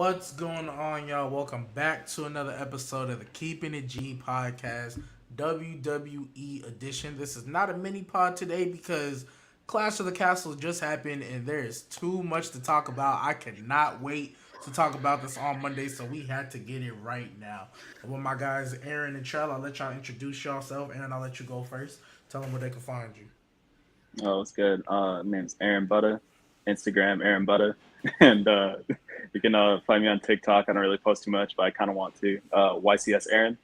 What's going on, y'all? Welcome back to another episode of the Keeping It G podcast, WWE edition. This is not a mini pod today because Clash of the Castle just happened and there is too much to talk about. I cannot wait to talk about this on Monday, so we had to get it right now. And with my guys, Aaron and Trell, I'll let y'all introduce yourself. Aaron, I'll let you go first. Tell them where they can find you. Oh, it's good. My name's Aaron Butter, Instagram Aaron Butter, and you can find me on TikTok. I don't really post too much, but I kind of want to. YCS Aaron,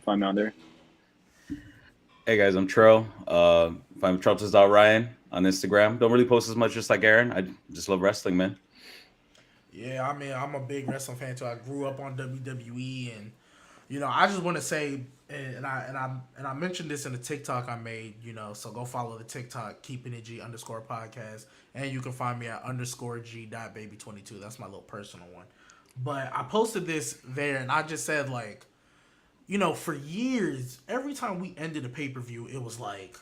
find me on there. Hey guys, I'm Trell. Find me Treltis.Ryan on Instagram. Don't really post as much just like Aaron. I just love wrestling, man. Yeah, I mean, I'm a big wrestling fan too. I grew up on WWE, and I just want to say, and I mentioned this in the TikTok I made. So go follow the TikTok Keeping It G _podcast, and you can find me at _G.baby22. That's my little personal one. But I posted this there, and I just said like, for years, every time we ended a pay-per-view, it was like,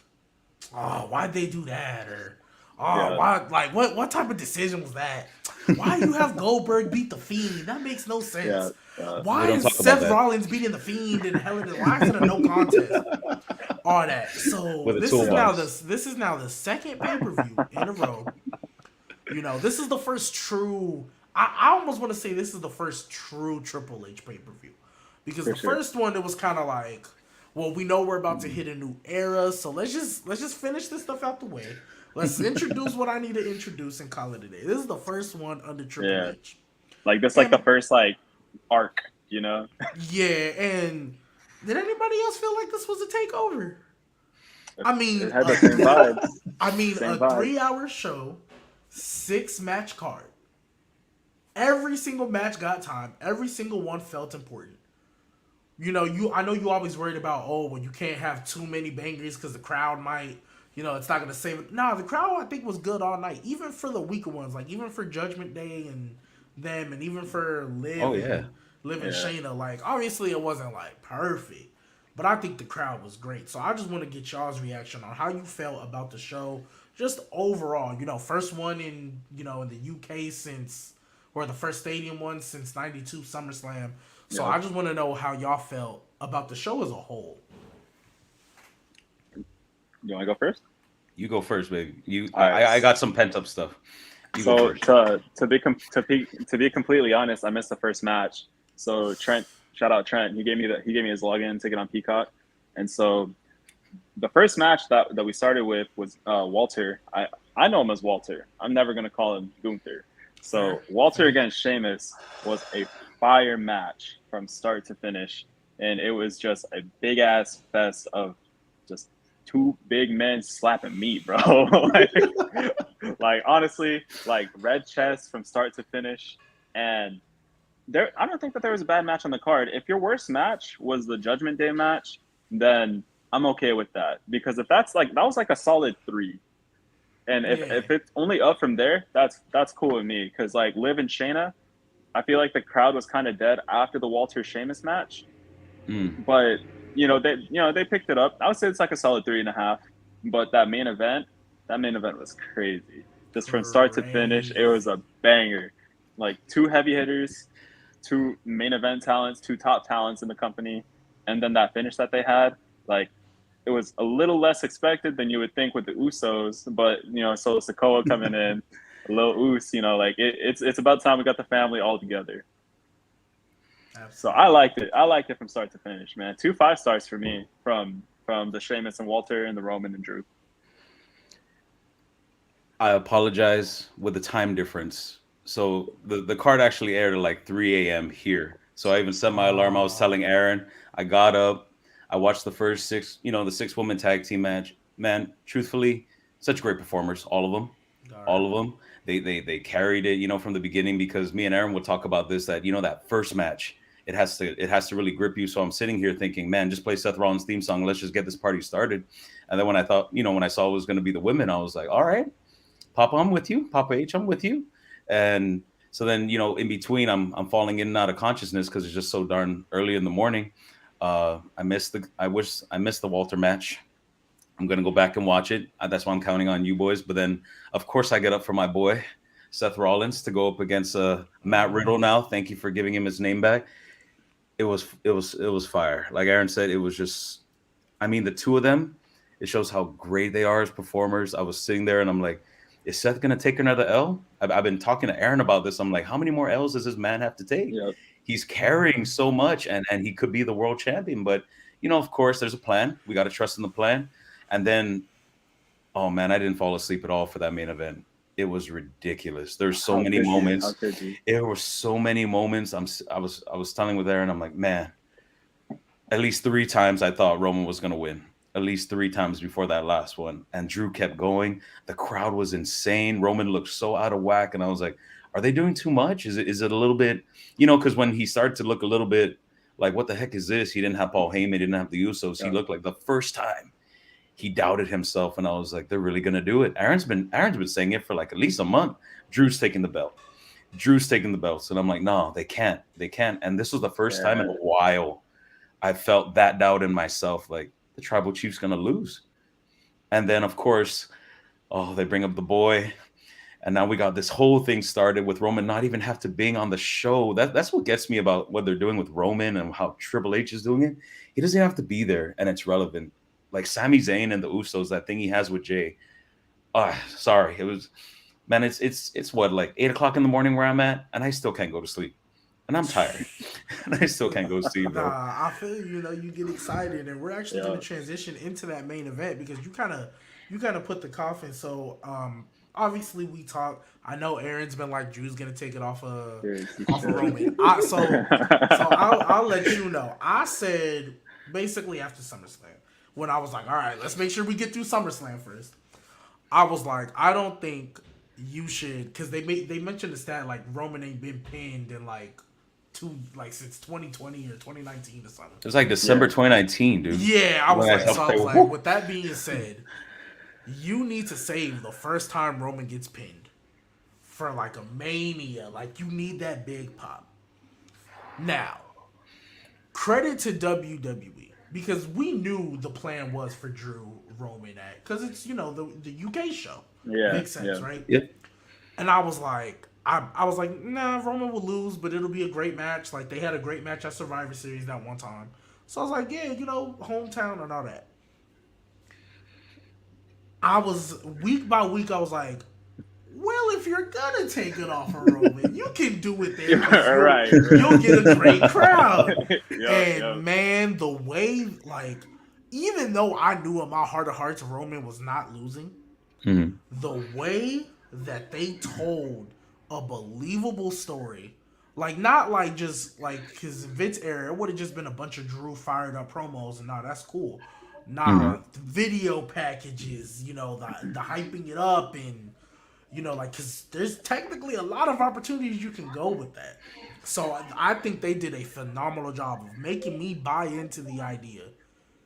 oh, why'd they do that, or why? Like, what type of decision was that? Why you have Goldberg beat the Fiend? That makes no sense. Why is Seth Rollins beating the Fiend in Hell in a Why is it a no contest? All that. So this is now the second pay per view in a row. This is the first true. I almost want to say this is the first true Triple H pay per view, because the first one it was kind of like, well, we know we're about to hit a new era, so let's just finish this stuff out the way. Let's introduce what I need to introduce and call it a day. This is the first one under Triple H. Like this, like the first arc, Yeah, and did anybody else feel like this was a takeover? I mean, it had the same vibes. I mean, a 3-hour show, 6-match card. Every single match got time. Every single one felt important. I know you always worried about, you can't have too many bangers because the crowd might. It's not going to save it. No, the crowd, I think, was good all night. Even for the weaker ones. Like, even for Judgment Day and them. And even for Liv and Shayna. Like, obviously, it wasn't, perfect. But I think the crowd was great. So, I just want to get y'all's reaction on how you felt about the show. Just overall. First one in the UK since... Or the first stadium one since 92 SummerSlam. So, I just want to know how y'all felt about the show as a whole. You want to go first? You go first, baby. I got some pent up stuff. To be completely honest, I missed the first match. So Trent, shout out Trent. He gave me his login ticket on Peacock, and so the first match that we started with was Walter. I know him as Walter. I'm never gonna call him Gunther. So Walter against Sheamus was a fire match from start to finish, and it was just a big ass fest of just two big men slapping meat, bro. like honestly, red chest from start to finish. And I don't think that there was a bad match on the card. If your worst match was the Judgment Day match, then I'm okay with that, because if that's that was a solid 3. And if it's only up from there, that's cool with me, because Liv and Shayna, I feel like the crowd was kind of dead after the Walter Sheamus match. But they picked it up. I would say it's a solid 3.5. But that main event was crazy. Just from start to finish, it was a banger. 2 heavy hitters, 2 main event talents, 2 top talents in the company, and then that finish that they had, it was a little less expected than you would think with the Usos. But so Sikoa coming in, a little Us, it's about time we got the family all together. Absolutely. So I liked it. I liked it from start to finish, man. 2 5-stars for me from the Sheamus and Walter and the Roman and Drew. I apologize with the time difference. So the card actually aired at 3 a.m. here. So I even set my alarm. I was telling Aaron. I got up. I watched the first 6, the 6-woman tag team match. Man, truthfully, such great performers, all of them. All of them. They carried it, from the beginning, because me and Aaron would talk about this, that, that first match, it has to really grip you. So I'm sitting here thinking, man, just play Seth Rollins' theme song. Let's just get this party started. And then when I thought, when I saw it was going to be the women, I was like, all right, Papa, I'm with you. Papa H, I'm with you. And so then, in between, I'm falling in and out of consciousness because it's just so darn early in the morning. I missed the Walter match. I'm going to go back and watch it. That's why I'm counting on you boys. But then, of course, I get up for my boy. Seth Rollins to go up against Matt Riddle now. Thank you for giving him his name back. It was fire. Like Aaron said, it was just. I mean, the two of them. It shows how great they are as performers. I was sitting there and I'm like, is Seth gonna take another L? I've been talking to Aaron about this. I'm like, how many more L's does this man have to take? Yep. He's carrying so much, and he could be the world champion. But of course, there's a plan. We got to trust in the plan. And then, oh man, I didn't fall asleep at all for that main event. It was ridiculous. There's so many moments. There were so many moments. I was telling with Aaron, I'm like, man, at least 3 times I thought Roman was gonna win. At least 3 times before that last one. And Drew kept going. The crowd was insane. Roman looked so out of whack. And I was like, are they doing too much? Is it a little bit, because when he started to look a little bit like, what the heck is this? He didn't have Paul Heyman, he didn't have the Usos. He looked like the first time he doubted himself. And I was like, they're really gonna do it. Aaron's been saying it for like at least a month. Drew's taking the belt. And I'm like, no, they can't. And this was the first time in a while I felt that doubt in myself, like the tribal chief's gonna lose. And then of course, they bring up the boy. And now we got this whole thing started with Roman not even have to being on the show. That's what gets me about what they're doing with Roman and how Triple H is doing it. He doesn't have to be there, and it's relevant. Like Sami Zayn and the Usos, that thing he has with Jay. Sorry, it was, man. It's what, like 8 o'clock in the morning where I'm at, and I still can't go to sleep, and I'm tired, and I still can't go to sleep, bro. I feel you get excited, and we're actually going to transition into that main event because you kind of put the coffin. So obviously we talk. I know Aaron's been like, Drew's gonna take it off of Roman. So I'll let you know. I said basically after SummerSlam, when I was like, all right, let's make sure we get through SummerSlam first. I was like, I don't think you should, because they mentioned the stat like Roman ain't been pinned in since 2020 or 2019 or something. It was like December 2019, dude. Yeah, I was like, with that being said, you need to save the first time Roman gets pinned for like a Mania. Like, you need that big pop. Now, credit to WWE, because we knew the plan was for Drew Roman because it's the UK show. Yeah, makes sense, right? Yeah. And I was like, nah, Roman will lose, but it'll be a great match. Like, they had a great match at Survivor Series that one time. So I was like, yeah, hometown and all that. I was, week by week, I was like, well, if you're gonna take it off of Roman, you can do it there. Right. You'll get a great crowd. Man, the way, like, even though I knew in my heart of hearts Roman was not losing, the way that they told a believable story, like, not like just like his Vince era, it would have just been a bunch of Drew fired up promos, and that's cool. Video packages, the hyping it up, and because there's technically a lot of opportunities you can go with that. So I think they did a phenomenal job of making me buy into the idea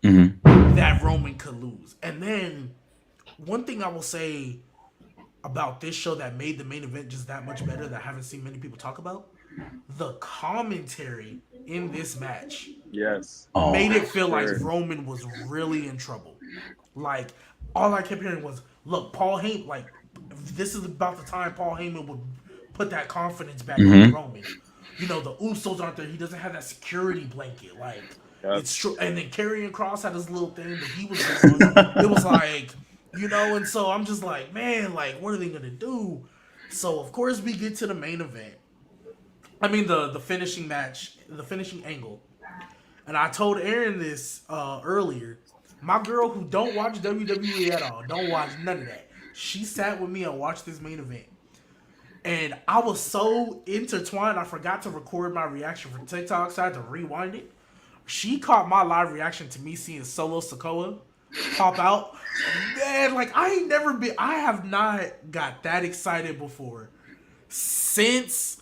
that Roman could lose. And then one thing I will say about this show that made the main event just that much better that I haven't seen many people talk about, the commentary in this match made it feel like Roman was really in trouble. Like, all I kept hearing was, look, Paul Heyman, like, this is about the time Paul Heyman would put that confidence back in Roman. The Usos aren't there. He doesn't have that security blanket. Like, it's true. And then Karrion Kross had his little thing that he was doing. It was like, and so I'm just like, man, like, what are they going to do? So, of course, we get to the main event. I mean, the finishing match, the finishing angle. And I told Aaron this earlier. My girl who don't watch WWE at all, don't watch none of that, she sat with me and watched this main event. And I was so intertwined, I forgot to record my reaction for TikTok, so I had to rewind it. She caught my live reaction to me seeing Solo Sikoa pop out. Man, like, I have not got that excited before since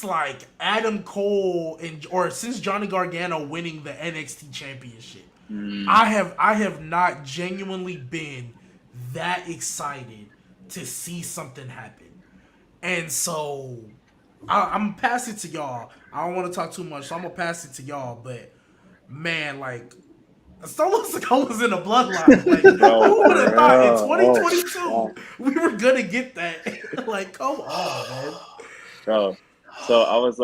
like Adam Cole or since Johnny Gargano winning the NXT championship. I have not genuinely been that excited to see something happen. And so I'm gonna pass it to y'all. I don't want to talk too much, so I'm gonna pass it to y'all. But man, like, Solo Sikoa was in the Bloodline. Like, Bro, who would for have thought in real. 2022 Oh, we were gonna get that? Like, come on, man. bro. So I was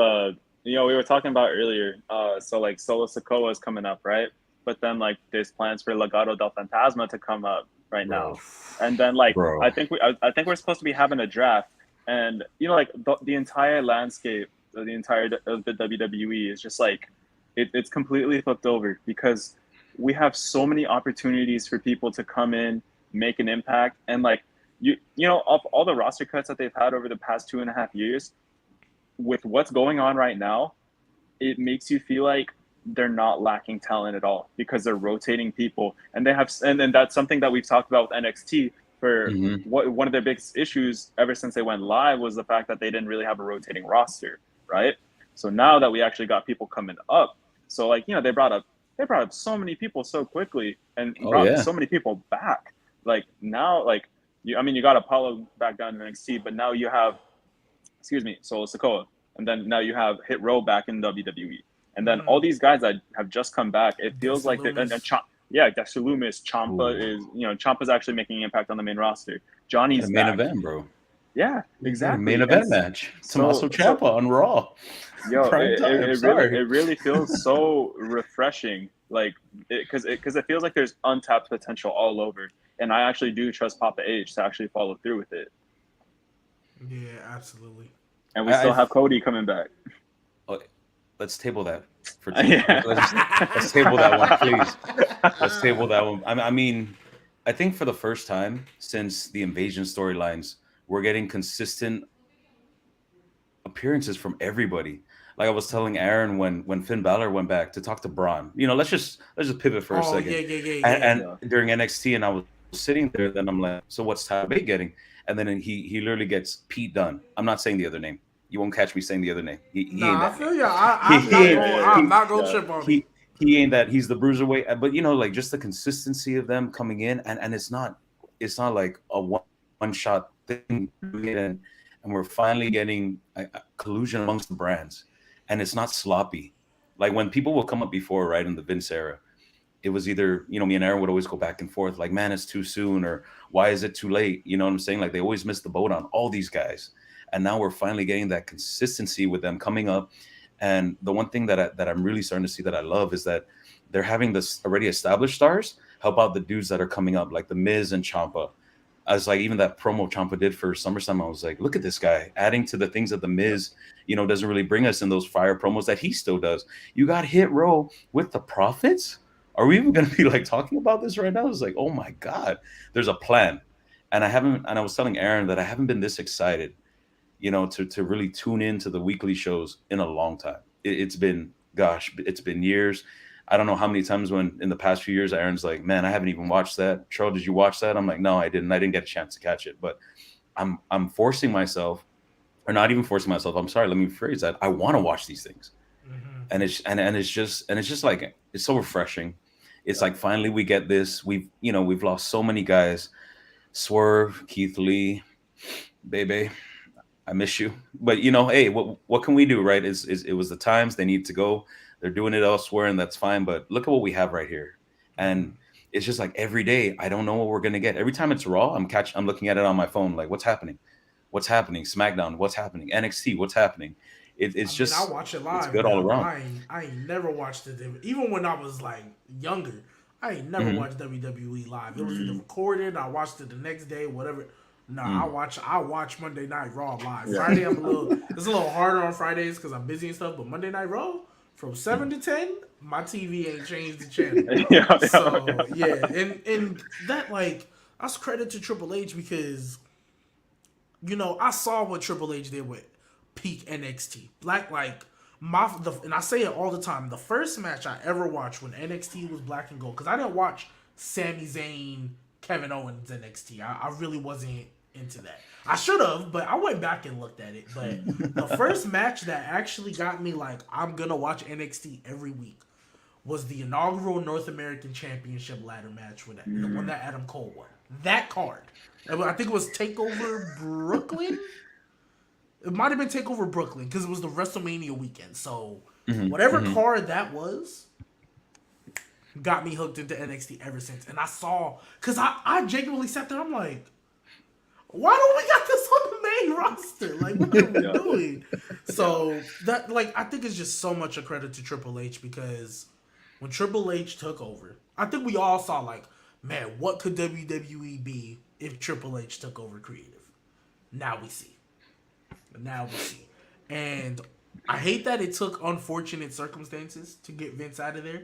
we were talking about earlier. So like Solo Sikoa is coming up, right? But then like there's plans for Legado del Fantasma to come up right Bro, now, and then like bro. I think we're supposed to be having a draft, and like the entire landscape of the WWE is just like it's completely flipped over because we have so many opportunities for people to come in, make an impact, and like of all the roster cuts that they've had over the past 2.5 years, with what's going on right now, it makes you feel like they're not lacking talent at all because they're rotating people, and they have, and then that's something that we've talked about with NXT. For one of their biggest issues ever since they went live was the fact that they didn't really have a rotating roster, right? So now that we actually got people coming up, so like they brought up so many people so quickly and Oh brought yeah. so many people back. Like now, like you got Apollo back down in NXT, but now you have, excuse me, Solo Sikoa, and then now you have Hit Row back in WWE, and then all these guys that have just come back. It feels Dexter like they're Lumis. yeah, Dexter Loomis, Champa Ooh. is Champa's actually making an impact on the main roster. In Johnny's a main back, event, bro. yeah, In a exactly, main and event match. Tommaso so Ciampa on Raw. yo, Prime time. Sorry. it really feels so refreshing, like because it feels like there's untapped potential all over, and I actually do trust Papa H to actually follow through with it, Yeah, absolutely. and we I, still I have Cody coming back. oh, let's table that for 2. Yeah. Let's table that one, please. Let's table that one. I mean, I think for the first time since the invasion storylines, we're getting consistent appearances from everybody. Like I was telling Aaron when Finn Balor went back to talk to Braun. Let's just pivot for a Oh second. yeah, yeah, yeah, And, yeah. and during NXT, and I was sitting there, then I'm like, so what's Tyler Bate getting? And then he literally gets Pete Dunne. I'm not saying the other name. You won't catch me saying the other name. He ain't Nah, I that name. feel ya. He, I'm he not ain't going. Yeah, I'm he, not going to yeah. trip on it. he ain't that. He's the bruiserweight. But like just the consistency of them coming in, and it's not like a one shot thing. And we're finally getting a collusion amongst the brands, and it's not sloppy. Like when people will come up before, right, in the Vince era, it was either me and Aaron would always go back and forth, like, man, it's too soon, or why is it too late? You know what I'm saying? Like they always missed the boat on all these guys, and now we're finally getting that consistency with them coming up. And the one thing that I'm really starting to see that I love is that they're having this already established stars help out the dudes that are coming up, like the Miz and Ciampa. I was like, even that promo Ciampa did for SummerSlam, I was like, look at this guy adding to the things that the Miz, doesn't really bring us in those fire promos that he still does. You got Hit Row with the Profits. Are we even going to be like talking about this right now? It's like, oh my God, there's a plan. And I was telling Aaron that I haven't been this excited, to really tune into the weekly shows in a long time. It's been years. I don't know how many times when in the past few years, Aaron's like, man, I haven't even watched that. Tro, did you watch that? I'm like, no, I didn't. I didn't get a chance to catch it, but I'm forcing myself, or not even forcing myself. I'm sorry. Let me rephrase that. I want to watch these things. And it's just like, it's so refreshing. It's like, finally we get this. We've lost so many guys. Swerve, Keith Lee, baby, I miss you. But hey, what can we do, right? It was the times they need to go. They're doing it elsewhere, and that's fine. But look at what we have right here. And it's just like every day, I don't know what we're gonna get. Every time it's Raw, I'm looking at it on my phone, like, what's happening? What's happening? SmackDown, what's happening? NXT, what's happening? I watch it It's live good all now. around. I ain't never watched it. Even when I was like younger, I ain't never watched WWE live. It was either recorded, I watched it the next day, whatever. No, I watch Monday Night Raw live. Yeah. Friday, it's a little harder on Fridays because I'm busy and stuff. But Monday Night Raw from 7 to 10, my TV ain't changed the channel. Yeah. So yeah, and that, like, that's credit to Triple H because I saw what Triple H did with peak NXT. And I say it all the time. The first match I ever watched when NXT was black and gold, because I didn't watch Sami Zayn, Kevin Owens NXT. I really wasn't into that. I should have, but I went back and looked at it. But the first match that actually got me like, I'm gonna watch NXT every week was the inaugural North American Championship ladder match with the one that Adam Cole won. That card. I think it was TakeOver Brooklyn. It might have been TakeOver Brooklyn because it was the WrestleMania weekend. So whatever card that was, got me hooked into NXT ever since. And I saw, because I genuinely sat there, I'm like, why don't we got this on the main roster? Like, what are we doing? So that, like, I think it's just so much a credit to Triple H, because when Triple H took over, I think we all saw, like, man, what could WWE be if Triple H took over creative? Now we see. And I hate that it took unfortunate circumstances to get Vince out of there.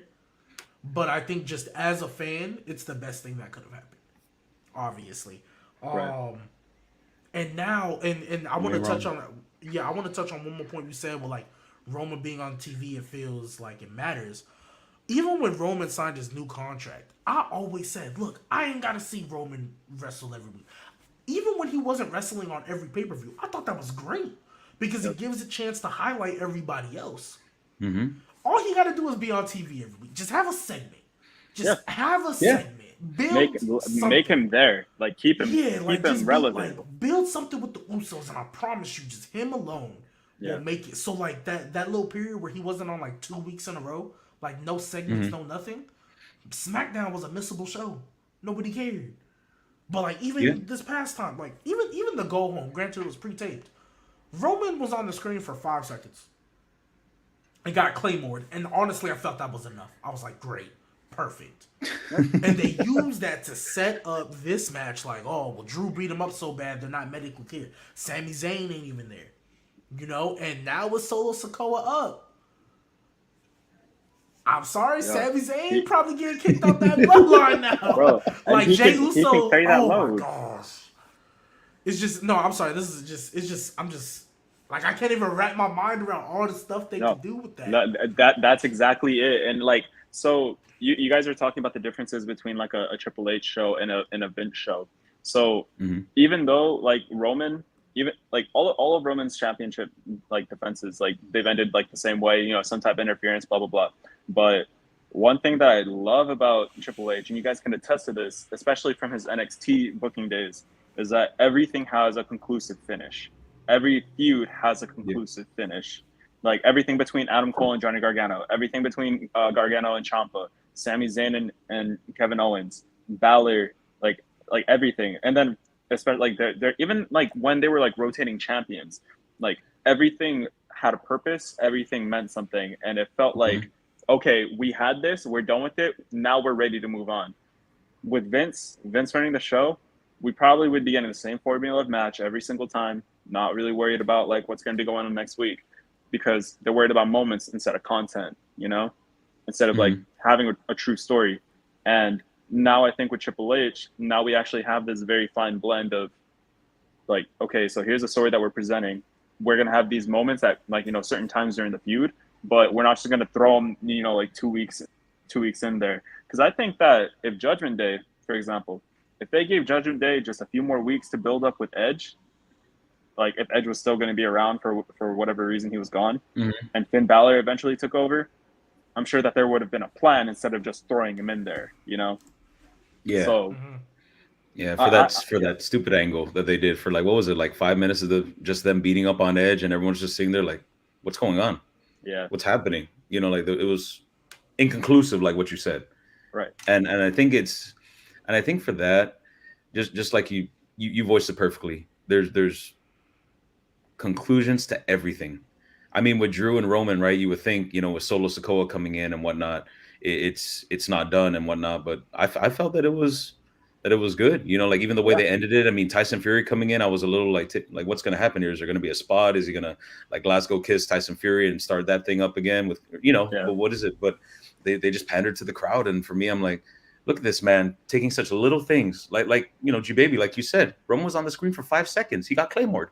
But I think just as a fan, it's the best thing that could have happened. Obviously. Right. And now, and I want to touch on, I want to touch on one more point you said, with like Roman being on TV, it feels like it matters. Even when Roman signed his new contract, I always said, look, I ain't got to see Roman wrestle every week. Even when he wasn't wrestling on every pay-per-view, I thought that was great, because it gives a chance to highlight everybody else. Mm-hmm. All he got to do is be on TV every week. Just have a segment. Have a segment. Make him there. Like, keep him relevant. Build something with the Usos, and I promise you, just him alone will make it. So like that little period where he wasn't on like 2 weeks in a row, like no segments, no nothing. SmackDown was a missable show. Nobody cared. But like even this past time, like even the go home, granted it was pre-taped, Roman was on the screen for 5 seconds. And got Claymored, and honestly, I felt that was enough. I was like, great. Perfect. And they used that to set up this match, like, oh, well, Drew beat him up so bad they're not medically clear. Sami Zayn ain't even there. You know, and now with Solo Sikoa up. I'm sorry, Sami Zayn probably getting kicked off that bloodline now. Bro, like Jey Uso. He can carry that load. My gosh. It's just, no, I'm sorry. I'm just, like, I can't even wrap my mind around all the stuff they can do with that. That's exactly it. And like, so you guys are talking about the differences between like a Triple H show and a Vince show. So even though like Roman, even like all of Roman's championship like defenses, like they've ended like the same way, you know, some type of interference, blah blah blah. But one thing that I love about Triple H, and you guys can attest to this, especially from his NXT booking days, is that everything has a conclusive finish. Every feud has a conclusive finish. Like everything between Adam Cole and Johnny Gargano, everything between Gargano and Ciampa, Sami Zayn and Kevin Owens, Balor, like everything. And then especially like they're even like when they were like rotating champions, like everything had a purpose, everything meant something, and it felt like, okay, we had this, we're done with it, now we're ready to move on. With Vince running the show, we probably would be getting the same formula of match every single time, not really worried about like what's going to be going on next week, because they're worried about moments instead of content, you know, instead of like having a true story. And now I think with Triple H, now we actually have this very fine blend of like, okay, so here's a story that we're presenting. We're going to have these moments at like, you know, certain times during the feud, but we're not just going to throw them, you know, like 2 weeks in there. Because I think that if Judgment Day, for example, if they gave Judgment Day just a few more weeks to build up with Edge, like if Edge was still going to be around for whatever reason he was gone, and Finn Balor eventually took over, I'm sure that there would have been a plan instead of just throwing him in there, you know? Yeah. So, yeah, for that stupid angle that they did for like, what was it, like 5 minutes of just them beating up on Edge and everyone's just sitting there like, what's going on? Yeah. What's happening? You know, like it was inconclusive, like what you said. Right. And I think for that, just like you voiced it perfectly. There's conclusions to everything. I mean, with Drew and Roman, right? You would think, you know, with Solo Sikoa coming in and whatnot, it's not done and whatnot. But I felt that it was good. You know, like even the way they ended it. I mean, Tyson Fury coming in, I was a little like what's going to happen here? Is there going to be a spot? Is he going to like Glasgow kiss Tyson Fury and start that thing up again with, you know, well, what is it? But they just pandered to the crowd. And for me, I'm like, look at this man taking such little things like you know, G-Baby, like you said, Roman was on the screen for 5 seconds. He got Claymored.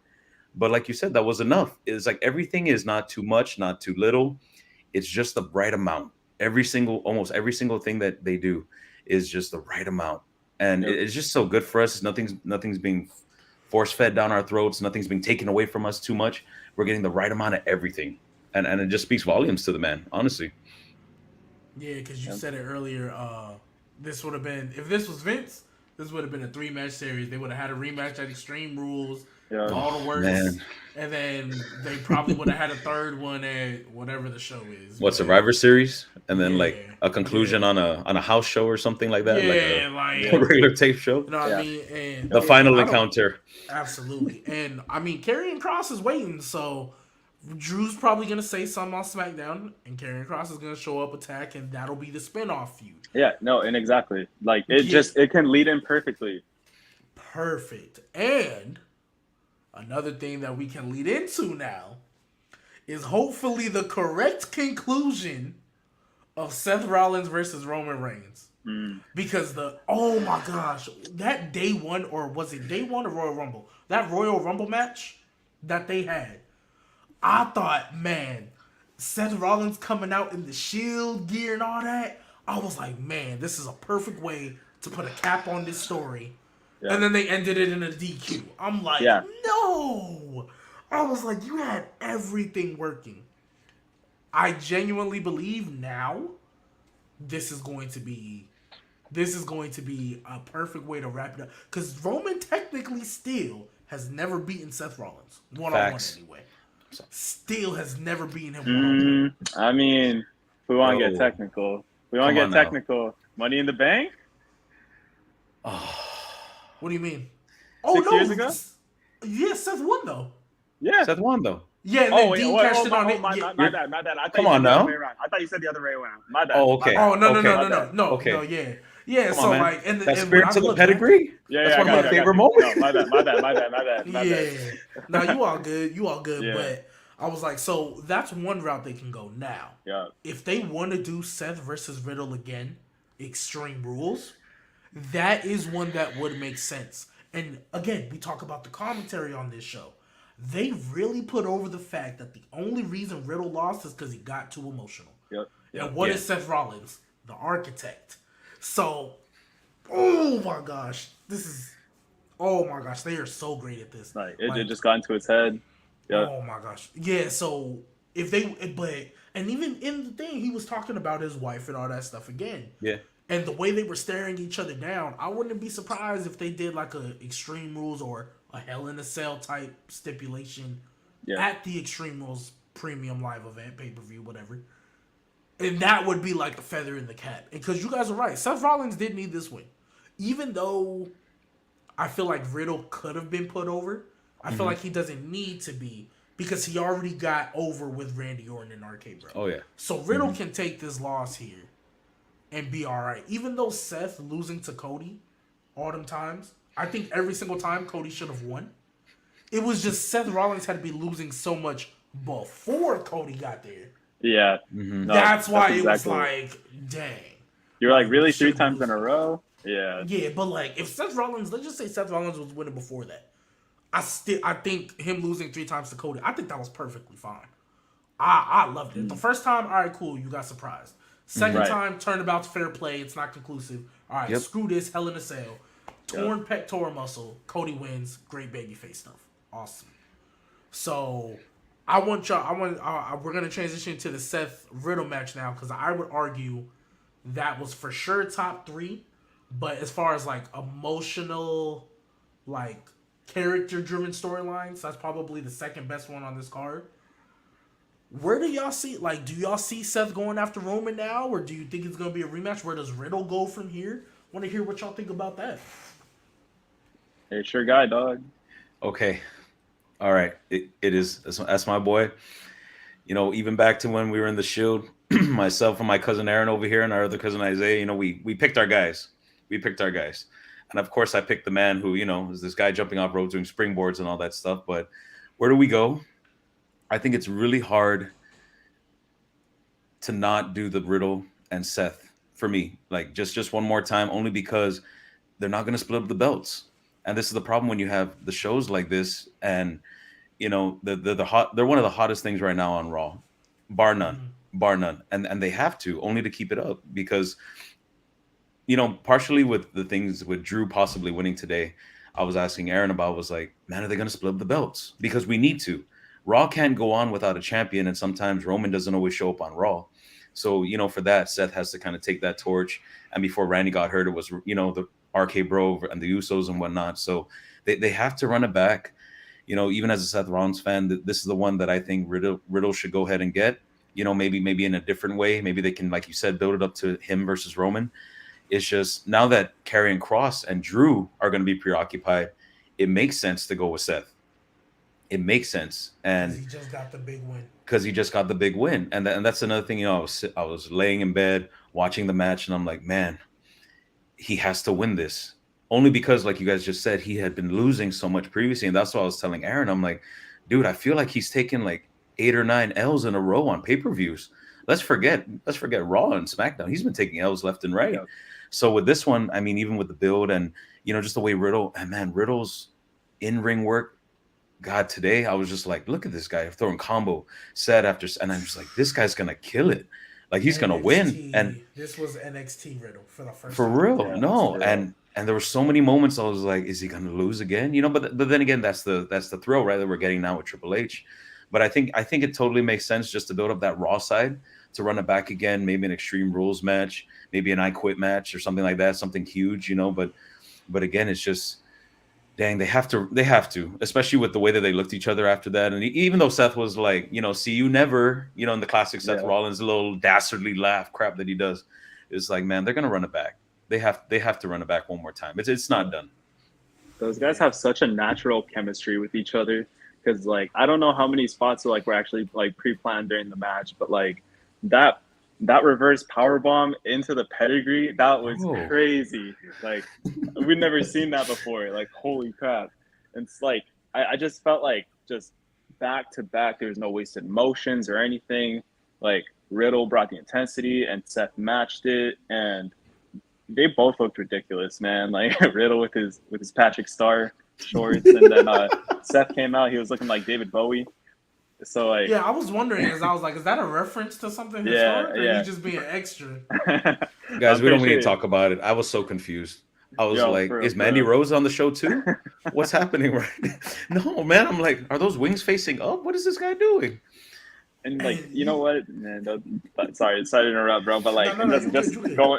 But like you said, that was enough. It's like everything is not too much, not too little. It's just the right amount. Almost every single thing that they do is just the right amount. And it's just so good for us. Nothing's being force-fed down our throats. Nothing's being taken away from us too much. We're getting the right amount of everything. And it just speaks volumes to the man, honestly. Yeah, because you said it earlier. This would have been, if this was Vince, this would have been a 3-match series. They would have had a rematch at Extreme Rules. Yeah. all the works, man. and then they probably would have had a third one at whatever the show is. What but- Survivor Series, and then Yeah, like a conclusion yeah. on a house show or something like that, like Yeah, a, like a regular tape show. you know what Yeah. I mean. And The yeah, final I don't- encounter. Absolutely. And I mean, Karrion Kross is waiting, so Drew's probably gonna say something on SmackDown, and Karrion Kross is gonna show up, attack, and that'll be the spinoff feud. Yeah, no, and exactly. Like Yeah. it can lead in perfectly. Perfect. And another thing that we can lead into now is hopefully the correct conclusion of Seth Rollins versus Roman Reigns. Because oh my gosh, that day one, or was it day one of Royal Rumble? That Royal Rumble match that they had, I thought, man, Seth Rollins coming out in the Shield gear and all that, I was like, man, this is a perfect way to put a cap on this story. Yeah. And then they ended it in a DQ. I'm like, Yeah. no. I was like, you had everything working. I genuinely believe now this is going to be a perfect way to wrap it up. Because Roman technically still has never beaten Seth Rollins. One-on-one Facts. anyway. Still has never beaten him one-on-one. I mean, if we want to Bro. get technical. If we want Come to on get now. technical. Money in the Bank? Oh, What do you mean? Oh, 6 no. years ago? Yeah, Seth won, though. Yeah. Seth won though. Yeah, and then Oh, Dean wait, cashed in on it. my Yeah. bad, my bad. I thought Come you said on the now. other way around. I thought you said the other way around. My bad. Oh, my okay. bad. Oh, no, Okay. no, Okay. yeah. Yeah, Come so on, man. like... And, That and spirit when I to the look back- pedigree. Yeah, That's yeah, one of I my got you, favorite I got you. moments. No, my bad. Yeah. No, you all good. You all good. Yeah. But I was like, so that's one route they can go now. Yeah. If they want to do Seth versus Riddle again, Extreme Rules, that is one that would make sense. And again, we talk about the commentary on this show. They really put over the fact that the only reason Riddle lost is because he got too emotional. Yep. And what Yeah. is Seth Rollins? The architect. So, oh my gosh. Oh my gosh. They are so great at this. Like it just got into his head. Yeah. Oh my gosh. Yeah, so if they, but, and even in the thing, he was talking about his wife and all that stuff again. Yeah. And the way they were staring each other down, I wouldn't be surprised if they did like a Extreme Rules or a Hell in a Cell type stipulation at the Extreme Rules premium live event, pay-per-view, whatever. And that would be like the feather in the cap. And because you guys are right, Seth Rollins did need this win. Even though I feel like Riddle could have been put over, I feel like he doesn't need to be because he already got over with Randy Orton and RK Bro. Oh yeah. So Riddle can take this loss here and be all right. Even though Seth losing to Cody all them times, I think every single time Cody should have won. It was just Seth Rollins had to be losing so much before Cody got there. Yeah. Mm-hmm. No, That's why it was exactly- like, dang. You're like really Should 3 times lose. in a row? Yeah. Yeah, but like if Seth Rollins, let's just say Seth Rollins was winning before that. I think him losing 3 times to Cody, I think that was perfectly fine. I loved it. The first time, all right, cool, you got surprised. Second Right. time, turnabout's fair play. It's not conclusive. All right, Yep. screw this. Hell in a Cell. Torn pectoral muscle. Cody wins. Great babyface stuff. Awesome. So I want y'all. We're gonna transition to the Seth Riddle match now because I would argue that was for sure top 3. But as far as like emotional, like character-driven storylines, that's probably the second best one on this card. Where do y'all see, like, do y'all see Seth going after Roman now, or do you think it's going to be a rematch? Where does Riddle go from here? Want to hear what y'all think about that. Hey, sure guy, dog. Okay. All right. It is. That's my boy. You know, even back to when we were in the Shield, myself and my cousin Aaron over here and our other cousin Isaiah, you know, we picked our guys. And of course, I picked the man who, you know, is this guy jumping off ropes doing springboards and all that stuff. But where do we go? I think it's really hard to not do the Riddle and Seth for me. Like just one more time, only because they're not going to split up the belts. And this is the problem when you have the shows like this. And, you know, they're one of the hottest things right now on Raw, bar none. And they have to, only to keep it up, because, you know, partially with the things with Drew possibly winning today, I was asking Aaron about, was like, man, are they going to split up the belts? Because we need to. Raw can't go on without a champion, and sometimes Roman doesn't always show up on Raw. So, you know, for that, Seth has to kind of take that torch. And before Randy got hurt, it was, you know, the RK Bro and the Usos and whatnot. So they have to run it back. You know, even as a Seth Rollins fan, this is the one that I think Riddle should go ahead and get. You know, maybe in a different way. Maybe they can, like you said, build it up to him versus Roman. It's just now that Karrion Kross and Drew are going to be preoccupied, it makes sense to go with Seth. It makes sense, and he just got the big win. Because he just got the big win, and that's another thing. You know, I was laying in bed watching the match, and I'm like, man, he has to win this. Only because, like you guys just said, he had been losing so much previously, and that's what I was telling Aaron. I'm like, dude, I feel like he's taken like 8 or 9 L's in a row on pay-per-views. Let's forget Raw and SmackDown. He's been taking L's left and right. Yeah. So with this one, I mean, even with the build and just the way Riddle's in-ring work. God, today I was just like, look at this guy throwing combo set after, and I'm just like, this guy's gonna kill it. Like he's gonna win. And this was NXT Riddle for the first for time. Real. Yeah, no, and there were so many moments I was like, is he gonna lose again? But then again, that's the thrill, right, that we're getting now with Triple H. But I think it totally makes sense just to build up that Raw side, to run it back again, maybe an Extreme Rules match, maybe an I Quit match or something like that, something huge, But again, it's just, dang, they have to, especially with the way that they looked at each other after that. And even though Seth was like, see you never, in the classic Seth Rollins little dastardly laugh crap that he does, it's like, man, they're gonna run it back. They have to run it back one more time. It's not done. Those guys have such a natural chemistry with each other, because like I don't know how many spots were actually like pre-planned during the match, but like that reverse powerbomb into the pedigree, that was crazy. Like we've never seen that before. Like holy crap. And it's like I just felt like just back to back, there was no wasted motions or anything. Like Riddle brought the intensity and Seth matched it, and they both looked ridiculous, man. Like Riddle with his Patrick Star shorts, and then Seth came out, he was looking like David Bowie. So like, yeah, I was wondering, is that a reference to something historic, or are you just being extra? Guys, we don't need to talk about it. I was so confused. I was like, is Mandy Rose on the show too? What's happening right now? No, man. I'm like, are those wings facing up? What is this guy doing? And like, you know what, man? Sorry to interrupt, bro. But like,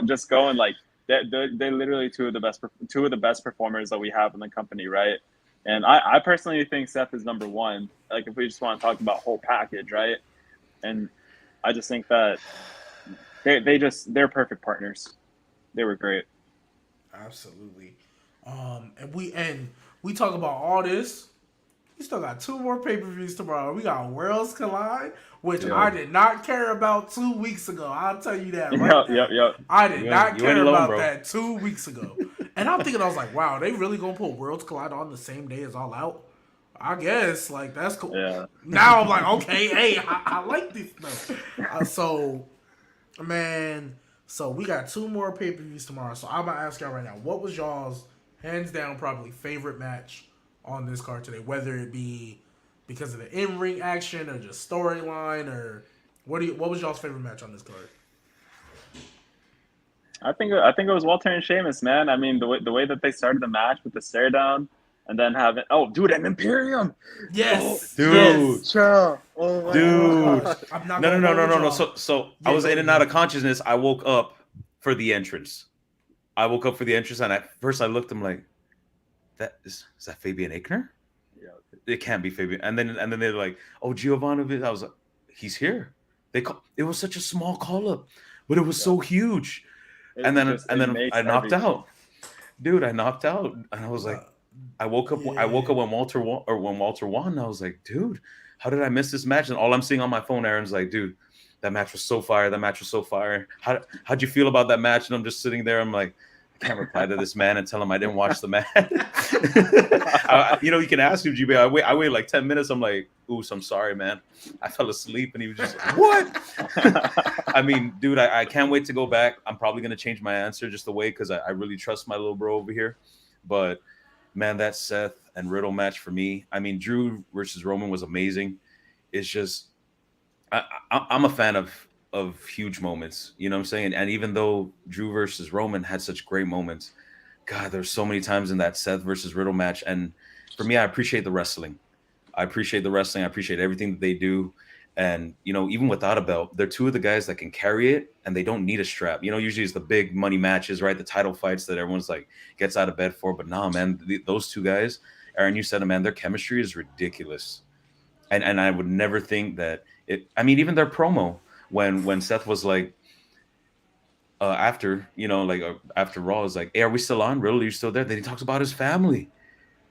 just going like, they're literally two of the best performers that we have in the company, right? And I personally think Seth is number one. Like, if we just want to talk about whole package, right? And I just think that they're perfect partners. They were great. Absolutely. And we talk about all this. We still got 2 more pay-per-views tomorrow. We got Worlds Collide, which I did not care about 2 weeks ago. I'll tell you that. Yep. I did not care about that 2 weeks ago. And I'm thinking, I was like, wow, they really gonna put Worlds Collide on the same day as All Out? I guess, like, that's cool. Yeah. Now I'm like, okay, hey, I like this stuff. So we got 2 more pay-per-views tomorrow. So I'm gonna ask y'all right now, what was y'all's hands down probably favorite match on this card today? Whether it be because of the in-ring action or just storyline, or what was y'all's favorite match on this card? I think it was Walter and Sheamus, man. I mean, the way that they started the match with the stare down, and then having an Imperium. Yes, dude. Yes. Oh dude. No. So I was in and out of consciousness. I woke up for the entrance. And at first I looked. I'm like, is that Fabian Aichner? Yeah. It can't be Fabian. And then they're like, oh, Giovanni. I was like, he's here. It was such a small call up, but it was so huge. And then I knocked out. Dude, I knocked out. And I was like, I woke up when Walter won. And I was like, dude, how did I miss this match? And all I'm seeing on my phone, Aaron's like, dude, that match was so fire. How'd you feel about that match? And I'm just sitting there. I'm like, I can't reply to this man and tell him I didn't watch the match. You can ask him, GB. I wait like 10 minutes. I'm like, oops, I'm sorry, man. I fell asleep. And he was just like, what? I mean, dude, I can't wait to go back. I'm probably going to change my answer just the way, because I really trust my little bro over here. But, man, that Seth and Riddle match for me, I mean, Drew versus Roman was amazing. It's just, I'm a fan of huge moments, you know what I'm saying? And even though Drew versus Roman had such great moments, God, there's so many times in that Seth versus Riddle match. And for me, I appreciate the wrestling. I appreciate everything that they do. And, even without a belt, they're 2 of the guys that can carry it, and they don't need a strap. Usually it's the big money matches, right? The title fights that everyone's like gets out of bed for. But nah, man, those 2 guys, Aaron, you said it, man. Their chemistry is ridiculous, and I would never think that it. I mean, even their promo when Seth was like, after after Raw is like, hey, are we still on? Riddle, are you still there? Then he talks about his family,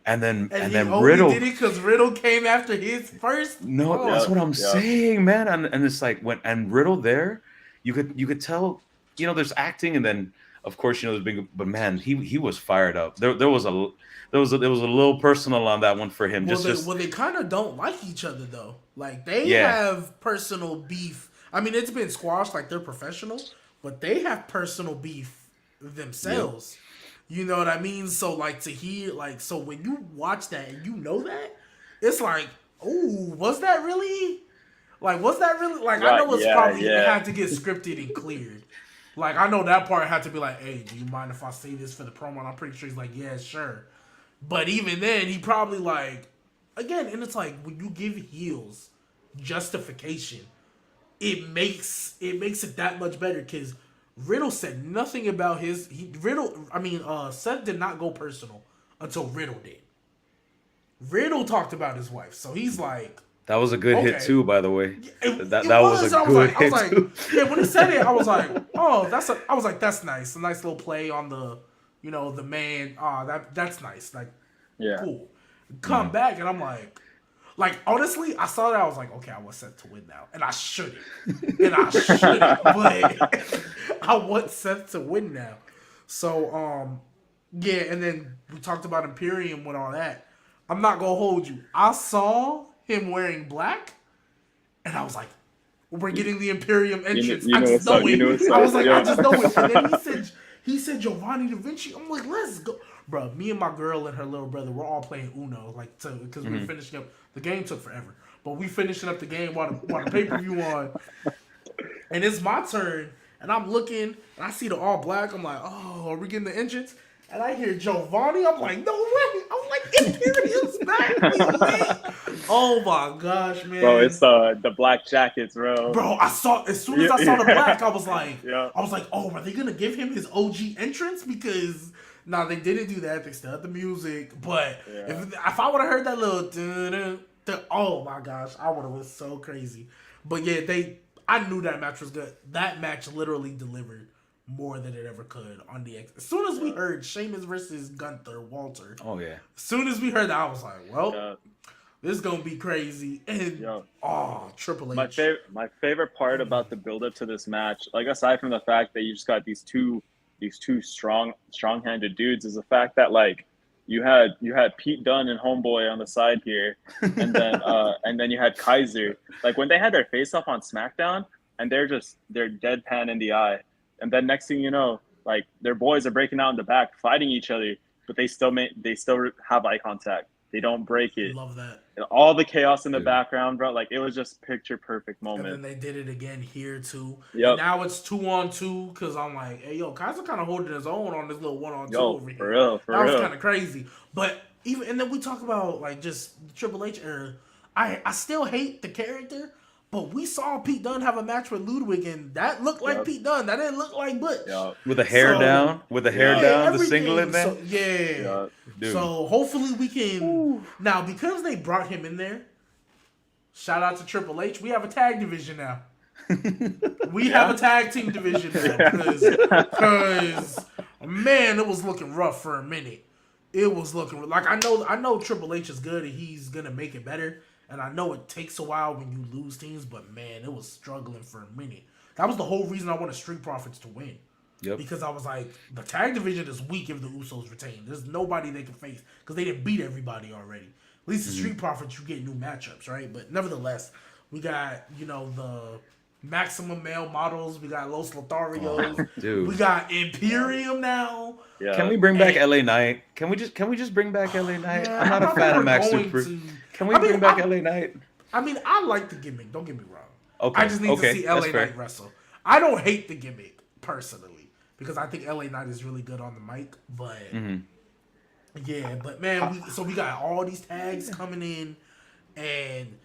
and then And he Riddle did it because Riddle came after his first. No, Oh. that's what I'm saying, man. And it's like when Riddle there, you could tell, there's acting, and then of course there's big, but man, he was fired up. There was a little personal on that one for him. Well, they kind of don't like each other though. Like they have personal beef. I mean, it's been squashed. Like they're professional, but they have personal beef themselves. Yeah. You know what I mean? So like to hear so when you watch that and you know that, it's like, oh, was that really? Like, was that really? Like, I know it's probably had to get scripted and cleared. Like, I know that part had to be like, hey, do you mind if I say this for the promo? And I'm pretty sure he's like, yeah, sure. But even then, he probably like, again, and it's like, when you give heels justification, it makes it that much better because Riddle said nothing about Seth did not go personal until Riddle did. Riddle talked about his wife, so he's like, that was a good hit too, by the way. That was a good hit too. Yeah, when he said it, I was like, oh, that's nice. A nice little play on the, the man. That's nice. Like, cool. Come back, and I'm like, honestly, I saw that. I was like, okay, I was set to win now, and I shouldn't. But I want Seth to win now. So, yeah, and then we talked about Imperium with all that. I'm not gonna hold you. I saw him wearing black, and I was like, we're getting the Imperium entrance. I just know it. I was like, I just know it. And then he said Giovanni Da Vinci. I'm like, let's go. Bro, me and my girl and her little brother, we're all playing Uno, because we were finishing up. The game took forever, but we finishing up the game while the pay-per-view on. And it's my turn, and I'm looking, and I see the all black. I'm like, oh, are we getting the entrance? And I hear Giovanni. I'm like, no way. I'm like, Imperium's back. Oh my gosh, man. Bro, it's the black jackets, bro. Bro, as soon as I saw the black, I was like, oh, are they gonna give him his OG entrance? Because they didn't do that. They still had the music. But if I would have heard that little oh my gosh, I would have went so crazy. But yeah, I knew that match was good. That match literally delivered more than it ever could on the X. As soon as we heard Sheamus versus Gunther, Walter. Oh yeah. As soon as we heard that, I was like, well, this is gonna be crazy. And Triple H. My favorite part about the build up to this match, like aside from the fact that you just got these two strong-handed dudes, is the fact that like you had Pete Dunne and Homeboy on the side here, and then you had Kaiser. Like when they had their face off on SmackDown, and they're deadpan in the eye. And then next thing you know, like their boys are breaking out in the back, fighting each other, but they still have eye contact. They don't break it. Love that. And all the chaos in the background, bro. Like it was just picture perfect moment. And then they did it again here too. Yep. And now it's 2-on-2 because I'm like, hey yo, Kaiser kind of holding his own on this little 1-on-2 over here. For real. That was kind of crazy. But and then we talk about like just the Triple H era. I still hate the character. But we saw Pete Dunne have a match with Ludwig, and that looked like Pete Dunne. That didn't look like Butch. With the hair down, the singlet, man. So, so hopefully we can. Now, because they brought him in there, shout out to Triple H, we have a tag division now. We have a tag team division now. Because, man, it was looking rough for a minute. It was looking like I know Triple H is good and he's going to make it better. And I know it takes a while when you lose teams, but man, it was struggling for a minute. That was the whole reason I wanted Street Profits to win. Yep. Because I was like, the tag division is weak if the Usos retain. There's nobody they can face because they didn't beat everybody already. At least the Street Profits, you get new matchups, right? But nevertheless, we got, the Maximum Male Models. We got Los Lotharios. Dude. We got Imperium now. Yeah. Can we bring back LA Knight? Can we just bring back LA Knight? Yeah, I'm not a fan of Max Super. Can we bring back LA Knight? I mean, I like the gimmick. Don't get me wrong. Okay. I just need to see LA Knight wrestle. I don't hate the gimmick personally because I think LA Knight is really good on the mic. But yeah, but man, we got all these tags coming in, and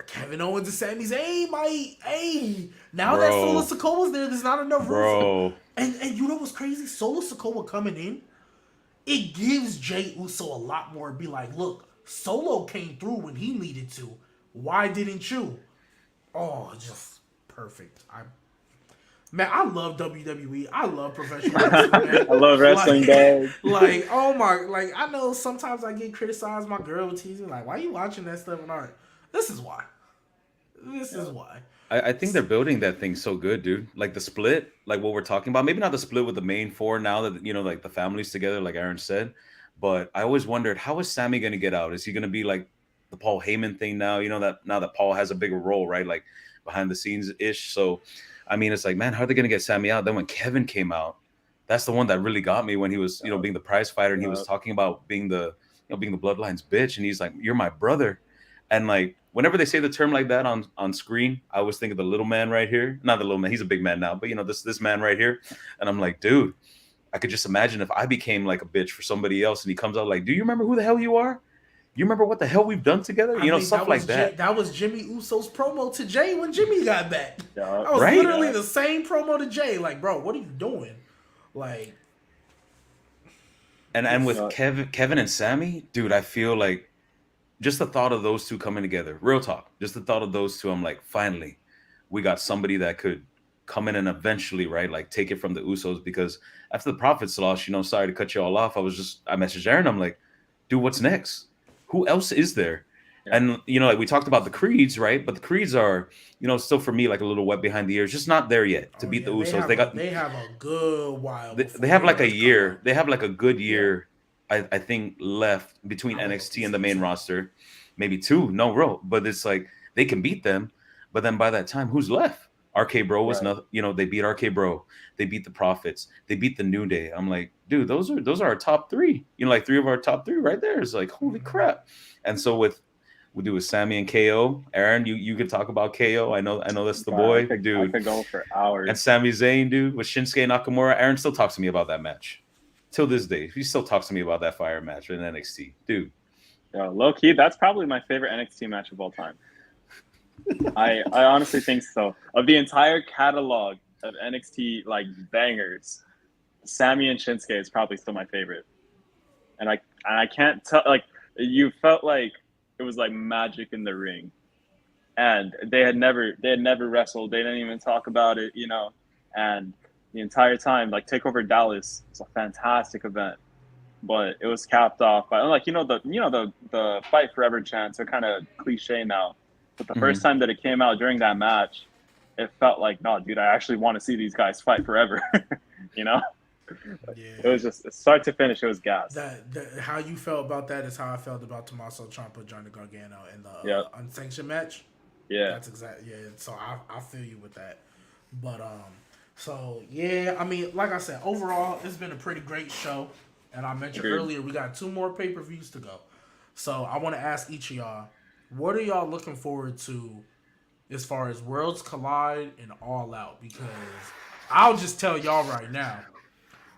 Kevin Owens and Sami Zayn, now that Solo Sikoa's there's not enough room. Bro. And you know what's crazy? Solo Sikoa coming in, it gives Jey Uso a lot more. Be like, look, Solo came through when he needed to. Why didn't you? Oh, just perfect. I love WWE. I love professional wrestling, man. I love wrestling, dog. Oh my, I know sometimes I get criticized. My girl would tease me, like, why are you watching that stuff and art? This is why. This is why. I think they're building that thing so good, dude. Like the split, like what we're talking about. Maybe not the split with the main four now that like the family's together, like Aaron said. But I always wondered, how is Sammy going to get out? Is he going to be like the Paul Heyman thing now? That now that Paul has a bigger role, right? Like behind the scenes ish. So, I mean, it's like, man, how are they going to get Sammy out? Then when Kevin came out, that's the one that really got me when he was, being the prize fighter and he was talking about being the Bloodline's bitch, and he's like, "You're my brother," and like. Whenever they say the term like that on screen, I always think of the little man right here. Not the little man; he's a big man now, but this man right here. And I'm like, dude, I could just imagine if I became like a bitch for somebody else, and he comes out like, "Do you remember who the hell you are? You remember what the hell we've done together?" Stuff like that. That was Jimmy Uso's promo to Jay when Jimmy got back. Yeah, that was literally the same promo to Jay. Like, bro, what are you doing? Like, and with Kevin and Sammy, dude, I feel like. Just the thought of those two coming together, real talk. Just the thought of those two, I'm like, finally, we got somebody that could come in and eventually, right, like take it from the Usos. Because after the Profits lost, sorry to cut you all off. I messaged Aaron. I'm like, dude, what's next? Who else is there? Yeah. And like we talked about the Creeds, right? But the Creeds are, still for me like a little wet behind the ears, just not there yet to beat the Usos. They have a good while. They have like a year. They have like a good year. Yeah. I think left between NXT and the main roster, maybe 2, no real, but it's like they can beat them, but then by that time, who's left? RK Bro was nothing. They beat RK Bro, they beat the Profits, they beat the New Day. I'm like, dude, those are our top 3. Like 3 of our top 3 right there. It's like, holy crap! And so with Sammy and KO, Aaron, you could talk about KO. I know that's the boy, dude. I could go for hours. And Sami Zayn, dude, with Shinsuke Nakamura. Aaron still talks to me about that match. Till this day, he still talks to me about that fire match in NXT, dude. Low key, that's probably my favorite NXT match of all time. I honestly think so. Of the entire catalog of NXT like bangers, Sammy and Shinsuke is probably still my favorite. And I can't tell, like, you felt like it was like magic in the ring, and they had never wrestled. They didn't even talk about it, and. The entire time, like Takeover Dallas was a fantastic event, but it was capped off by the fight forever chants. They're kind of cliche now, but the first time that it came out during that match, it felt like, no, dude, I actually want to see these guys fight forever. Yeah. It was just start to finish. It was gas. How you felt about that is how I felt about Tommaso Ciampa, Johnny Gargano in the unsanctioned match. Yeah, that's exactly So I feel you with that, but So, yeah, I mean, like I said, overall, it's been a pretty great show. And I mentioned earlier, we got 2 more pay-per-views to go. So, I want to ask each of y'all, what are y'all looking forward to as far as Worlds Collide and All Out? Because I'll just tell y'all right now,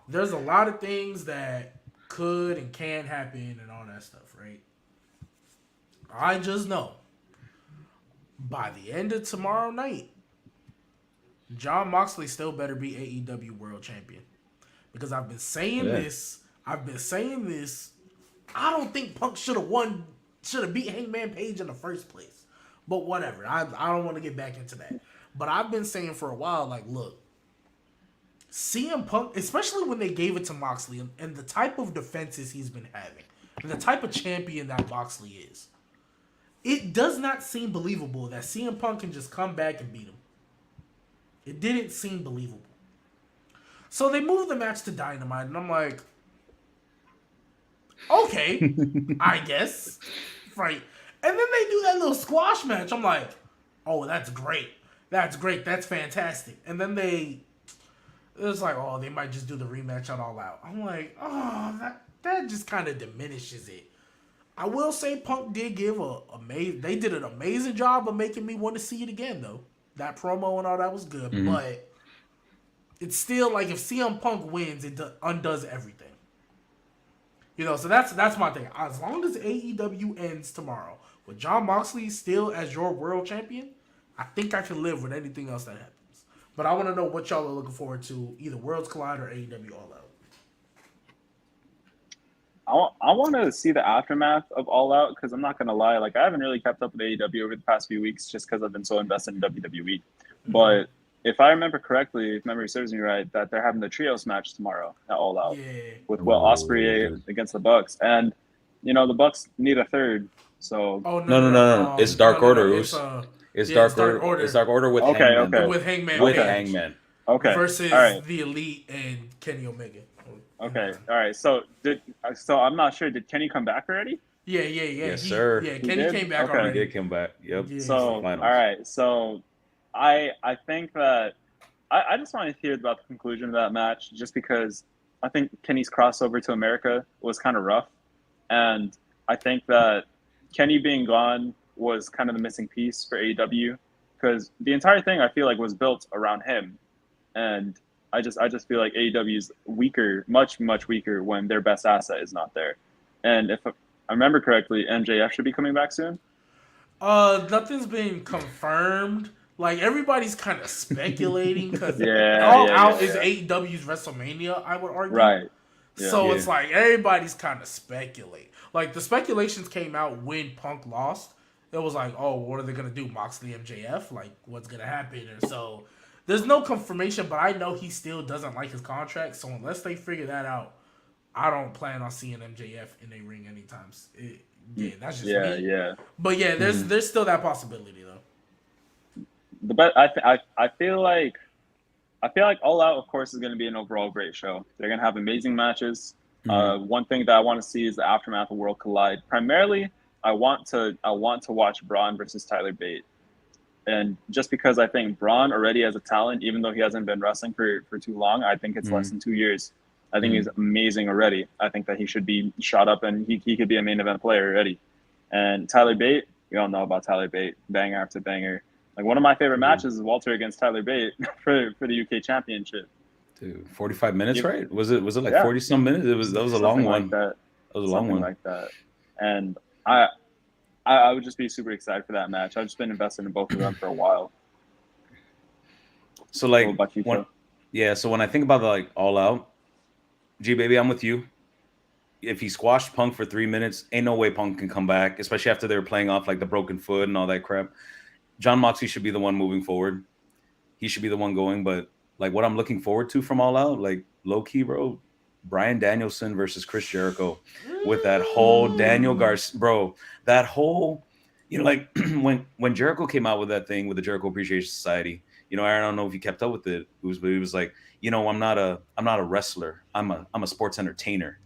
there's a lot of things that could and can happen and all that stuff, right? I just know, by the end of tomorrow night, Jon Moxley still better be AEW World Champion. Because I've been saying this. I don't think Punk should have beat Hangman Page in the first place. But whatever. I don't want to get back into that. But I've been saying for a while, like, look, CM Punk, especially when they gave it to Moxley and the type of defenses he's been having, and the type of champion that Moxley is, it does not seem believable that CM Punk can just come back and beat him. It didn't seem believable. So they moved the match to Dynamite, and I'm like, okay, I guess. Right. And then they do that little squash match. I'm like, oh, that's great. That's great. That's fantastic. And then it's like, oh, they might just do the rematch on All Out. I'm like, oh, that just kind of diminishes it. I will say Punk did they did an amazing job of making me want to see it again, though. That promo and all that was good, but it's still like if CM Punk wins, it undoes everything. So that's my thing. As long as AEW ends tomorrow with Jon Moxley still as your world champion, I think I can live with anything else that happens. But I want to know what y'all are looking forward to, either Worlds Collide or AEW All Out. I want to see the aftermath of All Out because I'm not gonna lie, like I haven't really kept up with AEW over the past few weeks just because I've been so invested in WWE. Mm-hmm. But if I remember correctly, if memory serves me right, that they're having the trios match tomorrow at All Out Yeah. with Will Ospreay against the Bucks, and the Bucks need a third. So Oh No. It's Dark Order. It's It's Dark Dark Order. Order. It's Dark Order with okay, Hangman okay, though. With Hangman With okay, Page Hangman. okay, versus all right, the Elite and Kenny Omega. okay, all right. So I'm not sure. Did Kenny come back already? Yeah. Yes, sir. Yeah, He Kenny did? came back Okay. He already. did come back. Yep. Yeah. So all Finals. right. So I think that I just want to hear about the conclusion of that match, just because I think Kenny's crossover to America was kind of rough, and I think that Kenny being gone was kind of the missing piece for AEW because the entire thing I feel like was built around him, and I just feel like AEW is weaker, much weaker when their best asset is not there, and if I remember correctly, MJF should be coming back soon. Nothing's been confirmed. Like everybody's kind of speculating because Yeah, All yeah, Out yeah, is yeah. AEW's WrestleMania. I would argue. Right. Yeah. So Yeah. it's like everybody's kind of speculate. Like the speculations came out when Punk lost. It was like, oh, what are they gonna do? Moxley MJF? Like, what's gonna happen? And so there's no confirmation, but I know he still doesn't like his contract. So unless they figure that out, I don't plan on seeing MJF in a ring anytime. That's just Yeah, me. yeah. But yeah, there's still that possibility though. But I feel like All Out, of course, is going to be an overall great show. They're going to have amazing matches. One thing that I want to see is the aftermath of World Collide. Primarily, I want to watch Braun versus Tyler Bate, and just because I think Braun already has a talent, even though he hasn't been wrestling for too long. I think it's less than 2 years. I think he's amazing already. I think that he should be shot up, and he could be a main event player already. And Tyler Bate, we all know about Tyler Bate, banger after banger. Like one of my favorite matches is Walter against Tyler Bate for the UK Championship. Dude, 45 minutes, Yep. right? Was it like Yeah. 40 some minutes? That was a long Something one. like that. That was a long Something one. like that. And I would just be super excited for that match. I've just been invested in both of them for a while. So like What about you, Joe? so when I think about the like All Out, G baby, I'm with you. If he squashed Punk for 3 minutes, ain't no way Punk can come back, especially after they were playing off like the broken foot and all that crap. John Moxley should be the one moving forward. He should be the one going. But like what I'm looking forward to from All Out, like low key, bro, Bryan Danielson versus Chris Jericho with that whole Daniel Garcia, bro, that whole, like when Jericho came out with that thing with the Jericho Appreciation Society, Aaron, I don't know if you kept up with it, but he was like, I'm not a wrestler. I'm a sports entertainer.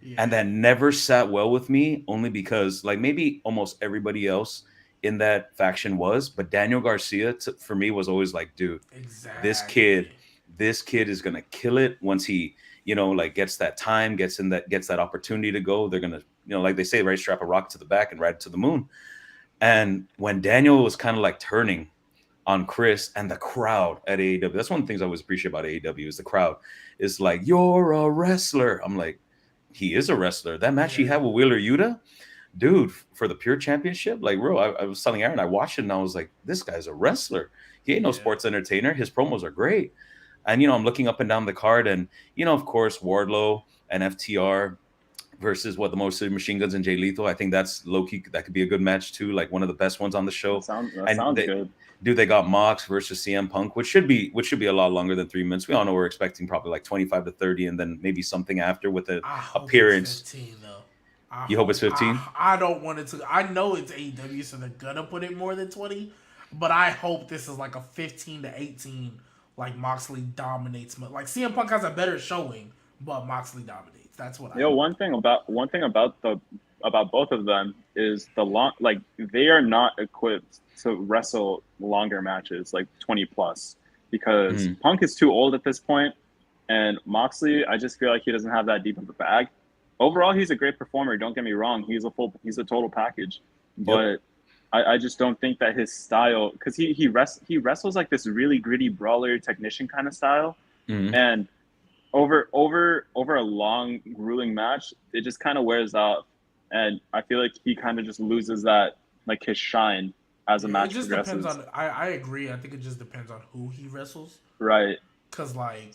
Yeah. And that never sat well with me, only because like maybe almost everybody else in that faction was, but Daniel Garcia for me was always like, dude, exactly. this kid is gonna kill it once he, like gets that time, gets that opportunity to go. They're gonna, like they say, right, strap a rocket to the back and ride it to the moon. And when Daniel was kind of like turning on Chris and the crowd at AEW, that's one of the things I always appreciate about AEW is the crowd is like, you're a wrestler. I'm like, he is a wrestler. That match he had with Wheeler Yuta, dude, for the Pure Championship, like, bro, I was telling Aaron, I watched it and I was like, this guy's a wrestler. He ain't no sports entertainer. His promos are great. And, I'm looking up and down the card and, of course, Wardlow and FTR versus the Motor City Machine Guns and Jay Lethal. I think that's low-key. That could be a good match, too, like one of the best ones on the show. That sounds good. Dude, they got Mox versus CM Punk, which should be a lot longer than 3 minutes. We all know we're expecting probably like 25 to 30 and then maybe something after with an appearance. It's 15, though. You hope it's 15? I don't want it to. I know it's AEW, so they're going to put it more than 20, but I hope this is like a 15 to 18, like Moxley dominates. Like CM Punk has a better showing, but Moxley dominates. That's what I hope. One thing about both of them is they are not equipped to wrestle longer matches like 20 plus because Punk is too old at this point, and Moxley, I just feel like he doesn't have that deep of a bag. Overall, he's a great performer. Don't get me wrong; he's a total package. But I just don't think that his style, because he wrestles like this really gritty brawler technician kind of style, and over a long grueling match, it just kind of wears off, and I feel like he kind of just loses that like his shine as a match progresses. Depends on. I agree. I think it just depends on who he wrestles. Right. Because like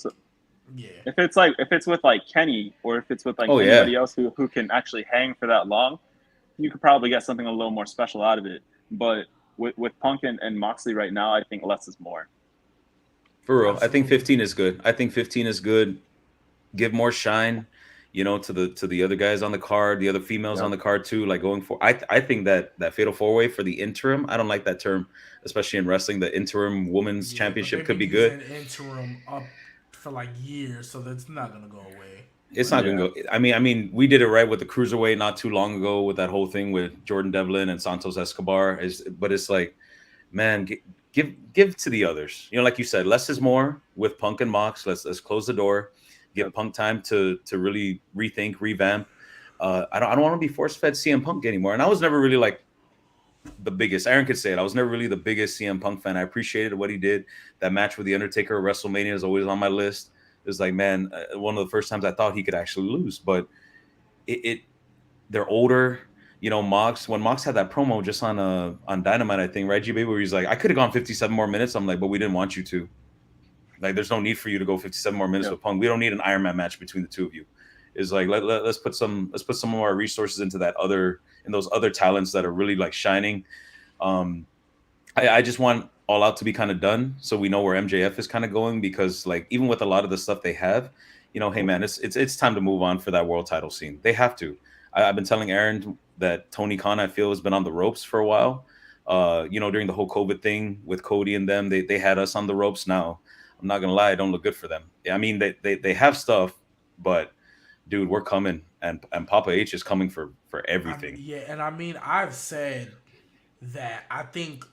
Yeah. If it's with like Kenny, or if it's with like Oh, anybody yeah. else who can actually hang for that long, you could probably get something a little more special out of it. But with Punk and Moxley right now, I think less is more. For real. I think Absolutely. 15 is good. I think 15 is good. Give more shine, to the other guys on the card, the other females on Yep. the card too. Like going for, I think that fatal four way for the interim. I don't like that term, especially in wrestling. The interim women's Yeah, but championship they've could been be good. using interim up for like years, so that's not gonna go away. It's not Like, gonna Yeah. go. I mean, we did it right with the cruiserweight not too long ago with that whole thing with Jordan Devlin and Santos Escobar. But it's like, man, give to the others. Like you said, less is more with Punk and Mox. Let's close the door. Give Yep. Punk time to really rethink, revamp. I don't want to be force fed CM Punk anymore. And I was never really like the biggest. Aaron could say it. I was never really the biggest CM Punk fan. I appreciated what he did. That match with the Undertaker at WrestleMania is always on my list. It was like, man, one of the first times I thought he could actually lose. But they're older. Mox, when Mox had that promo just on Dynamite, I think, right, G-Baby, where he's like, I could have gone 57 more minutes. I'm like, but we didn't want you to. Like, there's no need for you to go 57 more minutes Yep. with Punk. We don't need an Iron Man match between the two of you. It's like let's put some of our resources into those other talents that are really like shining. I just want All Out to be kind of done, so we know where MJF is kind of going, because like even with a lot of the stuff they have, hey man, it's time to move on for that world title scene. They have to. I've been telling Aaron that Tony Khan, I feel, has been on the ropes for a while. During the whole COVID thing with Cody and them, they had us on the ropes. Now, I'm not gonna lie, it don't look good for them. I mean, they have stuff, but dude, we're coming, and Papa H is coming for everything. yeah, and I mean, I've said that I think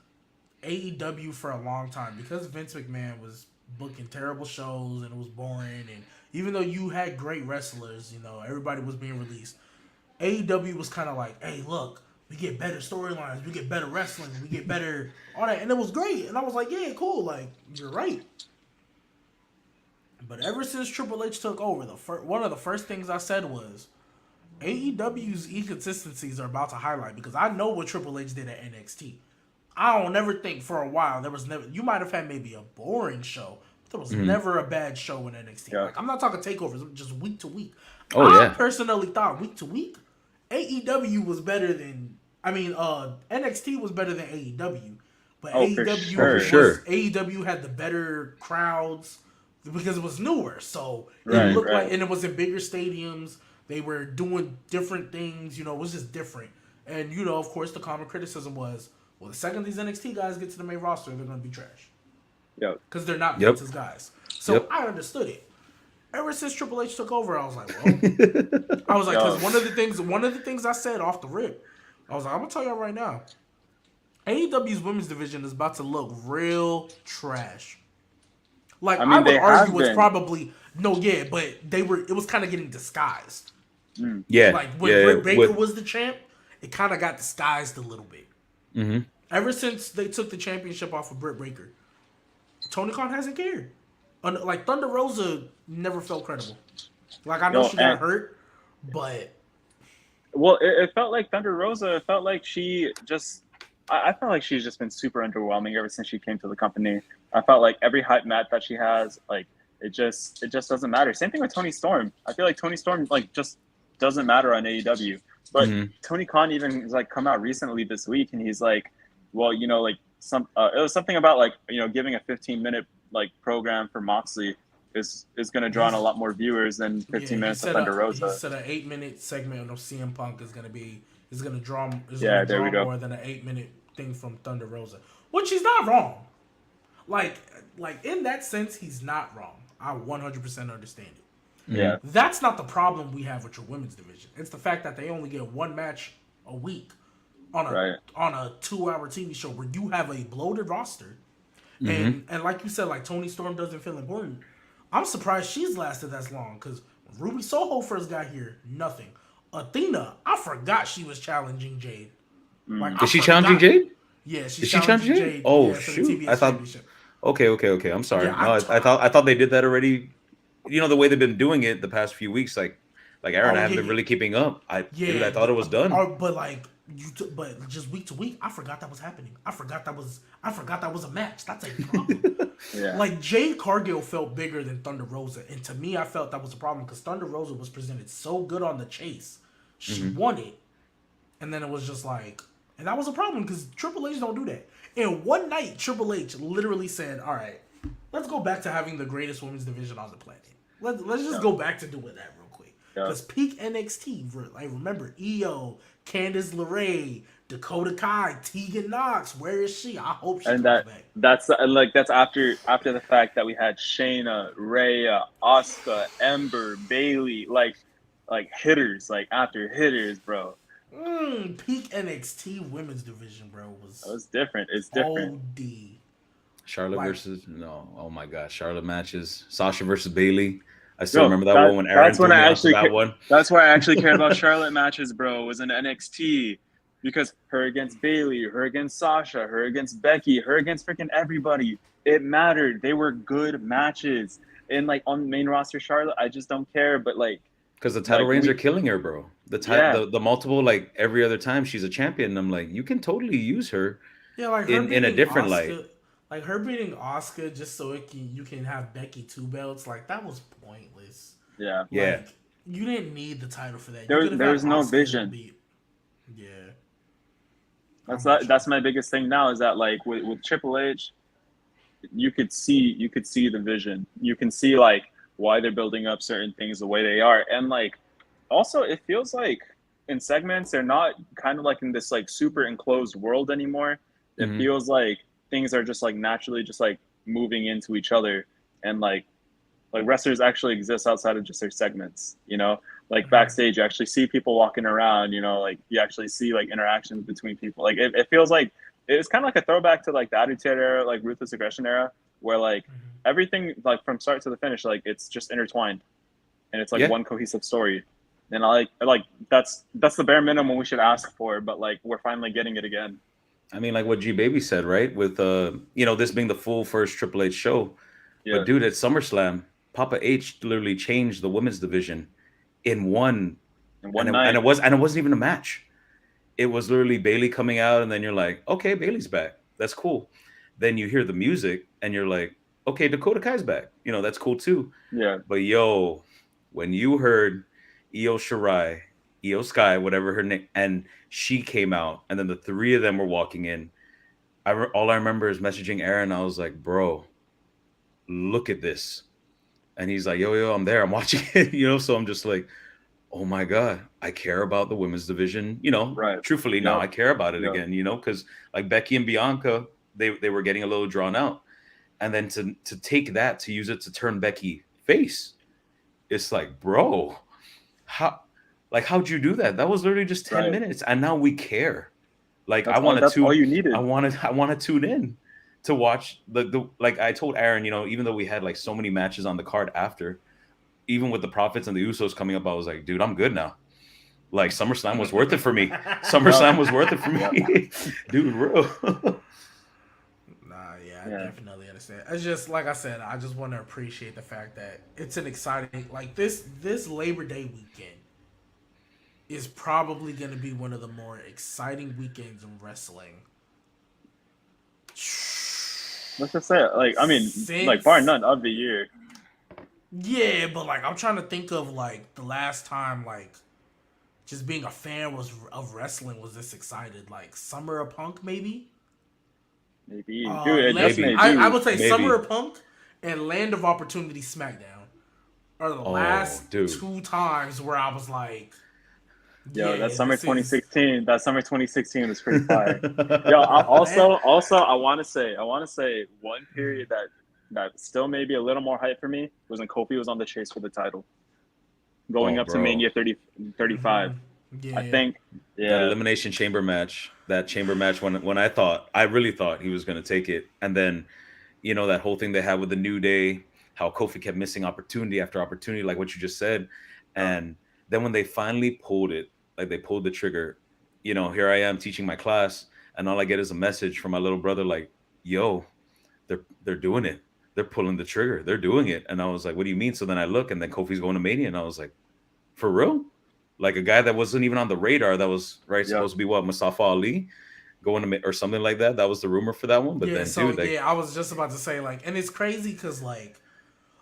AEW for a long time, because Vince McMahon was booking terrible shows and it was boring, and even though you had great wrestlers, everybody was being released. AEW was kind of like, hey, look, we get better storylines, we get better wrestling, we get better all that, and it was great. And I was like, yeah, cool, like you're right. But ever since Triple H took over, one of the first things I said was, AEW's inconsistencies are about to highlight, because I know what Triple H did at NXT. I don't never think for a while you might have had maybe a boring show, but there was never a bad show in NXT. Yeah. Like, I'm not talking takeovers, just week to week. Oh, I yeah. personally thought week to week, AEW was better than NXT was better than AEW. But For sure. AEW had the better crowds because it was newer. So Right, it looked right. like, and it was in bigger stadiums. They were doing different things, it was just different. And, of course, the common criticism was, well, the second these NXT guys get to the main roster, they're going to be trash. Yep. Because they're not Yep. Vince's guys. So Yep. I understood it. Ever since Triple H took over, I was like, because one of the things I said off the rip, I was like, I'm going to tell y'all right now, AEW's women's division is about to look real trash. Like, I would they have argue it's been. probably, but it was kind of getting disguised. Yeah. Like, when Britt Baker was the champ, it kind of got disguised a little bit. Mm-hmm. Ever since they took the championship off of Britt Baker, Tony Khan hasn't cared. Like, Thunder Rosa never felt credible. Like, I know she got hurt, but... Well, it felt like Thunder Rosa. It felt like she just... I felt like she's just been super underwhelming ever since she came to the company. I felt like every hype match that she has, like, it just doesn't matter. Same thing with Tony Storm. I feel like Tony Storm, like, just doesn't matter on AEW. But Tony Khan even has, like, come out recently this week, and he's like, well, like, it was something about, like, giving a 15-minute like program for Moxley is going to draw in a lot more viewers than 15 minutes of Thunder Rosa. He said an 8-minute segment of CM Punk is going to draw more than an 8-minute thing from Thunder Rosa, which he's not wrong. Like in that sense, he's not wrong. I 100% understand it. Yeah, that's not the problem we have with your women's division. It's the fact that they only get one match a week on a 2-hour TV show where you have a bloated roster. And like you said, like Tony Storm doesn't feel important. I'm surprised she's lasted as long, because when Ruby Soho first got here, nothing. Athena, I forgot she was challenging Jade. Like, is she challenging Jade? Yeah, she's is she challenging Jade? Oh, shoot! I thought. Okay. I'm sorry. Yeah, I thought they did that already. The way they've been doing it the past few weeks, like Aaron, I haven't been really keeping up. I thought it was done. But like, but just week to week, I forgot that was happening. I forgot that was a match. That's a problem. Yeah. Like Jade Cargill felt bigger than Thunder Rosa, and to me, I felt that was a problem because Thunder Rosa was presented so good on the chase, she won it, and then it was just like, and that was a problem because Triple H don't do that. And one night, Triple H literally said, "All right, let's go back to having the greatest women's division on the planet. Let's just go back to doing that real quick." Because peak NXT, like remember Io, Candice LeRae, Dakota Kai, Tegan Knox. Where is she? I hope she comes back. That's after the fact that we had Shayna, Rhea, Asuka, Ember, Bailey, like hitters, like after hitters, bro. Peak NXT women's division, bro, was different. It's different. OD. Charlotte versus oh my gosh, Charlotte matches. Sasha versus Bailey. I still remember that one when Aaron that's when I actually that one. That's why I actually cared about Charlotte matches, bro. Was in NXT because her against Bailey, her against Sasha, her against Becky, her against freaking everybody. It mattered. They were good matches. And like on main roster Charlotte, I just don't care. But like, because the title reigns are killing her, bro. The multiple, like every other time she's a champion, I'm like, you can totally use her. Yeah, like in a different light. Like her beating Asuka just so you can have Becky 2 belts, like that was pointless. Yeah, like, you didn't need the title for that. There was no vision. Yeah, that's my biggest thing now is that like with Triple H, you could see the vision. You can see like why they're building up certain things the way they are, and like also it feels like in segments they're not kind of like in this like super enclosed world anymore. It feels like things are just like naturally just like moving into each other, and like wrestlers actually exist outside of just their segments, you know, like backstage you actually see people walking around, you know, like you actually see like interactions between people. Like it feels like it's kind of like a throwback to like the Attitude Era, like Ruthless Aggression era, where like everything like from start to the finish, like it's just intertwined and it's like one cohesive story. And I like that's the bare minimum we should ask for, but like we're finally getting it again. I mean, like what G Baby said, right? With you know, this being the full first Triple H show. Yeah. But dude, at SummerSlam, Papa H literally changed the women's division in one night. And it wasn't even a match. It was literally Bailey coming out, and then you're like, okay, Bailey's back. That's cool. Then you hear the music, and you're like, okay, Dakota Kai's back. You know, that's cool too. Yeah. But yo, when you heard Io Shirai, Io Sky, whatever her name, and she came out, and then the three of them were walking in. All I remember is messaging Aaron. I was like, bro, look at this. And he's like, yo, I'm there. I'm watching it, you know? So I'm just like, oh my God, I care about the women's division, you know? Right. Truthfully, now I care about it again, you know? Because like Becky and Bianca, they were getting a little drawn out. And then to take that, to use it to turn Becky face, it's like, bro, how'd you do that? That was literally just 10 minutes. And now we care. Like that's all you needed. I want to tune in to watch the like I told Aaron, you know, even though we had like so many matches on the card after, even with the Profits and the Usos coming up, I was like, dude, I'm good now. Like SummerSlam was worth it for me. SummerSlam was worth it for me. Dude, bro. I definitely understand. It's just like I said, I just want to appreciate the fact that it's an exciting like this Labor Day weekend is probably going to be one of the more exciting weekends in wrestling. Let's just say, like, I mean, like, bar none of the year. Yeah, but, like, I'm trying to think of, like, the last time, like, just being a fan of wrestling was this excited. Like, Summer of Punk, maybe? Maybe. Maybe. I would say Summer of Punk and Land of Opportunity SmackDown are the last two times where I was like... Yo, that summer 2016. That summer 2016 was pretty fire. Yo, I want to say one period that still maybe a little more hype for me was when Kofi was on the chase for the title, going up to Mania 35. I think that Elimination Chamber match. That Chamber match when I really thought he was going to take it, and then you know that whole thing they had with the New Day, how Kofi kept missing opportunity after opportunity, like what you just said, and then when they finally pulled it. Like they pulled the trigger, you know, here I am teaching my class and all I get is a message from my little brother like, yo, they're doing it. They're pulling the trigger. They're doing it. And I was like, what do you mean? So then I look and then Kofi's going to Mania and I was like, for real? like a guy that wasn't even on the radar. That was Yeah. supposed to be what, Mustafa Ali going to or something like that. That was the rumor for that one. But Yeah, then, so dude, like, I was just about to say like, and it's crazy because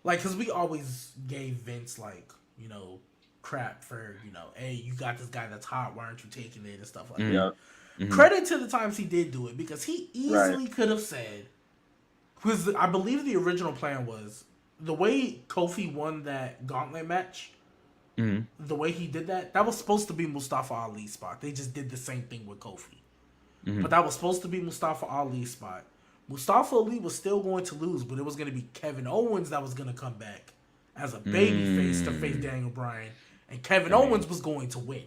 because we always gave Vince like, you know, crap for, you know, hey, you got this guy that's hot, why aren't you taking it and stuff like that. Yeah. Credit to the times he did do it, because he easily Right. could have said, because I believe the original plan was the way Kofi won that gauntlet match. The way he did that, that was supposed to be Mustafa Ali's spot. They just did the same thing with Kofi. But that was supposed to be Mustafa Ali's spot. Mustafa Ali was still going to lose, but it was going to be Kevin Owens that was going to come back as a baby face to face Daniel Bryan. And Kevin Owens was going to win.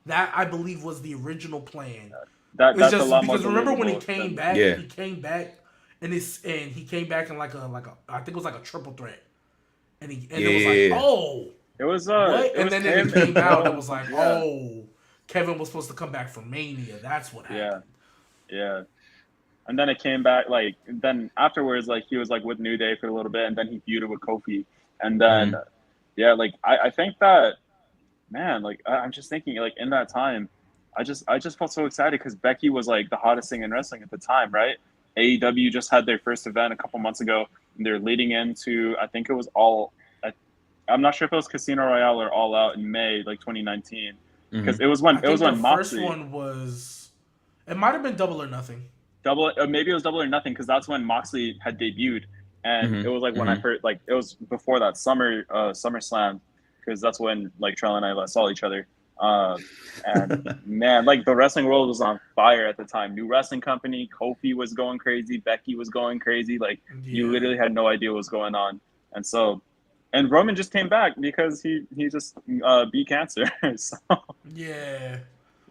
That, I believe, was the original plan. That's It's a just lot because more remember when he believable came than- back, Yeah. he came back and he came back in like a I think it was like a triple threat. And it was Yeah. like, oh, It was what? it And was then him it came out and it Owens. was like, Yeah. oh, Kevin was supposed to come back from Mania. That's what happened. Yeah. And then it came back, like, then afterwards, like, he was, like, with New Day for a little bit, and then he feuded with Kofi. And then, yeah, like, I think that, man, like, I'm just thinking, like, in that time, I just felt so excited because Becky was, like, the hottest thing in wrestling at the time, right? AEW just had their first event a couple months ago, and they're leading into, I think it was I'm not sure if it was Casino Royale or All Out in May, like, 2019. Because it was when the Moxley. first one was, it might have been Double or Nothing. Maybe it was Double or Nothing, because that's when Moxley had debuted, and it was like when I heard, like, it was before that SummerSlam, because that's when, like, Trell and I saw each other, and man, like, the wrestling world was on fire at the time. New wrestling company, Kofi was going crazy, Becky was going crazy, like, you literally had no idea what was going on, and Roman just came back because he just beat cancer. So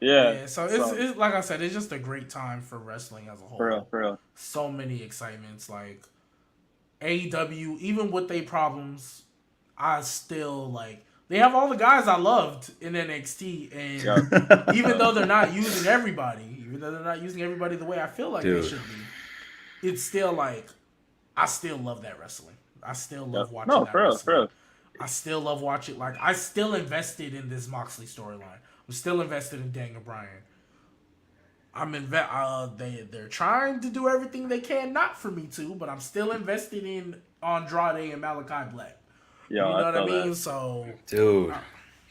Yeah, so it's like I said, it's just a great time for wrestling as a whole. For real. So many excitements. Like AEW, even with their problems, I still like. They have all the guys I loved in NXT, and even though they're not using everybody, the way I feel like they should be, it's still like I still love that wrestling. I still love watching that wrestling. For real. I still love watching. Like, I still invested in this Moxley storyline. I'm still invested in Daniel Bryan. They're trying to do everything they can not for me to, but I'm still invested in Andrade and Malachi Black. Yeah, you know what I mean? That. So, dude,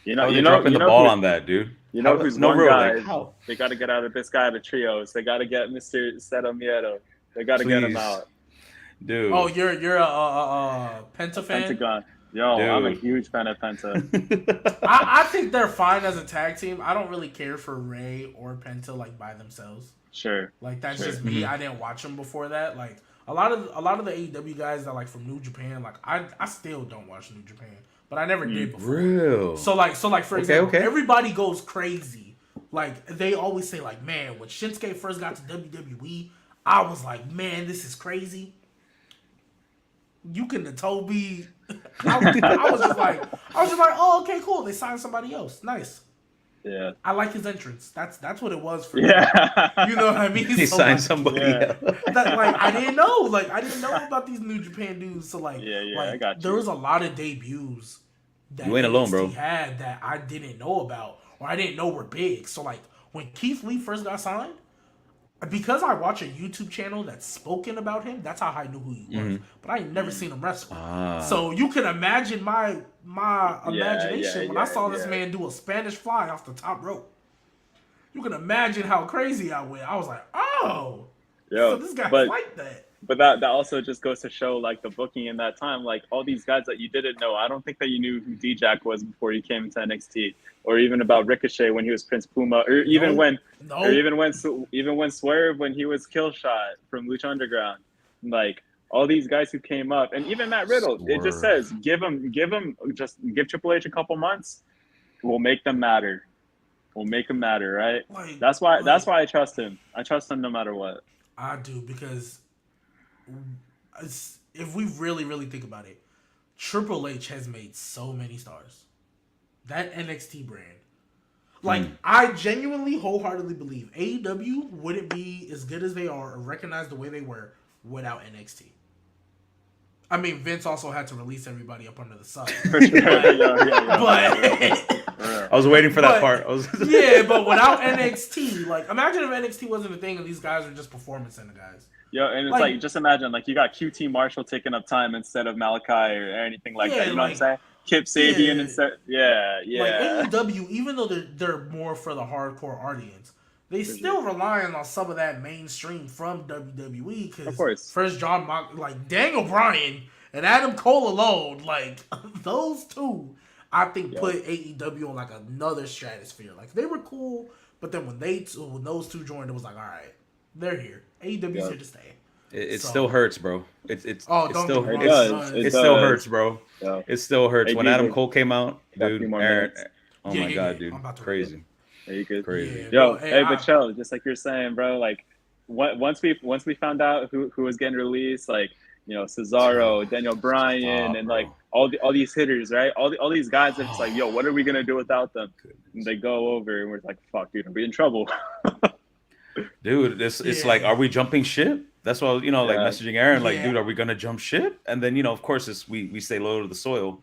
you know, dropping the ball on that, dude. You know who's no one real, guy? like, how? They got to get out of this guy out of trios. They got to get Mr. Cero Miedo. They got to get him out. Dude. Oh, you're a Penta fan? Pentagon. Yo, Dude. I'm a huge fan of Penta. I think they're fine as a tag team. I don't really care for Ray or Penta like by themselves. Sure. Like that's just me. I didn't watch them before that. Like a lot of the AEW guys that like from New Japan, like I still don't watch New Japan, but I never did before. Real. So like for example, everybody goes crazy. Like they always say like, man, when Shinsuke first got to WWE, I was like, man, this is crazy. You couldn't have told me. I was just like, oh, okay, cool. They signed somebody else. Nice. Yeah. I like his entrance. That's what it was for me. Yeah. You know what I mean? He signed somebody else. I didn't know. Like, I didn't know about these New Japan dudes. So, like, I got you. There was a lot of debuts that you ain't alone, bro. had that I didn't know about or I didn't know were big. So, like, when Keith Lee first got signed, because I watch a YouTube channel that's spoken about him, that's how I knew who he was. But I ain't never seen him wrestle. So you can imagine my imagination when I saw this man do a Spanish fly off the top rope. You can imagine how crazy I went. I was like, oh, so this guy's like that. But that also just goes to show, like, the booking in that time. Like, all these guys that you didn't know, I don't think that you knew who D-Jack was before he came into NXT, or even about Ricochet when he was Prince Puma, or even when Swerve when he was Killshot from Lucha Underground. Like, all these guys who came up, and even Matt Riddle, It just says give Triple H a couple months, we'll make them matter. We'll make them matter, right? Like, that's why I trust him. I trust him no matter what. I do, because if we really, really think about it, Triple H has made so many stars. That NXT brand. Like, I genuinely, wholeheartedly believe AEW wouldn't be as good as they are or recognized the way they were without NXT. I mean, Vince also had to release everybody up under the sun. For sure. But I was waiting for that But- part. yeah, but without NXT, like imagine if NXT wasn't a thing and these guys were just performance center guys. Yeah, and it's Like- like just imagine like you got QT Marshall taking up time instead of Malachi or anything like Yeah, that. You know like- what I'm saying? Kip Sabian Yeah. instead. Yeah. Like AEW, even though they're more for the hardcore audience, they still relying on some of that mainstream from WWE. Because Of course. first like Daniel Bryan and Adam Cole alone, like those two, I think put AEW on like another stratosphere. Like they were cool, but then when those two joined, it was like, all right, they're here. AEW's here to stay. It So- still hurts, bro. It don't still get me hurts. wrong, It does. still hurts, bro. Yeah. It still hurts. Hey, When dude, Adam like, Cole came out, got a dude, few more Aaron, minutes. oh Yeah, my yeah, god, yeah. dude, I'm about to crazy, Yeah, you could. crazy. Yeah. Yo, Bro, hey, I- but chill, just like you're saying, bro. Like, once we found out who was getting released, like Cesaro, Daniel Bryan, and like all these hitters, right? All these guys are just like, yo, what are we gonna do without them? And they go over, and we're like, fuck, dude, are we in trouble? Dude, it's like, are we jumping ship? That's why like messaging Aaron, like, Yeah. dude, are we gonna jump ship? And then of course, we stay low to the soil,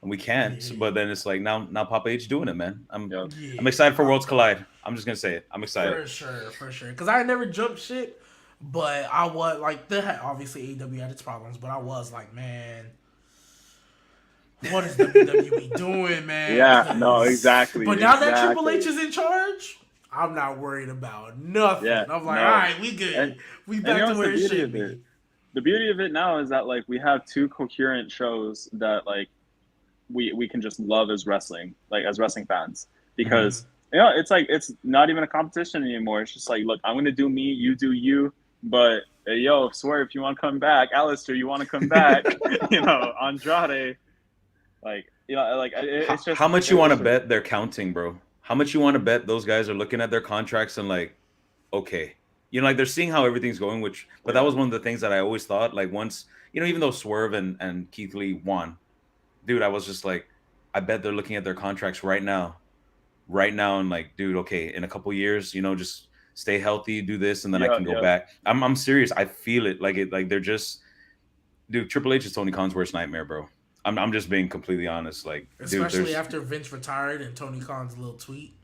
and we can't. Yeah. But then it's like now Papa H doing it, man. I'm Yeah. excited for Worlds Collide. I'm just gonna say it. I'm excited. For sure. Because I had never jumped shit, but I was like, obviously AEW had its problems, but I was like, man, what is WWE doing, man? Yeah, no, exactly. But now that exactly. Triple H is in charge, I'm not worried about nothing. Yeah, I'm like, no. all right, we good. And- we and back you know to what's where the it beauty should of be. it? The beauty of it now is that like we have two coherent shows that like we can just love as wrestling fans, because it's like it's not even a competition anymore. It's just like, look, I'm gonna do me, you do you, but hey, yo, Swerve, if you want to come back, Alistair, you want to come back, Andrade, it's just How much you want to bet they're counting, bro? How much you want to bet those guys are looking at their contracts and like, okay, like they're seeing how everything's going. But that was one of the things that I always thought. Like once, even though Swerve and Keith Lee won, dude, I was just like, I bet they're looking at their contracts right now, and like, dude, okay, in a couple years, just stay healthy, do this, and then I can go back. I'm serious. I feel it. Like they're just, dude. Triple H is Tony Khan's worst nightmare, bro. I'm just being completely honest. Like, Especially dude, after Vince retired and Tony Khan's little tweet.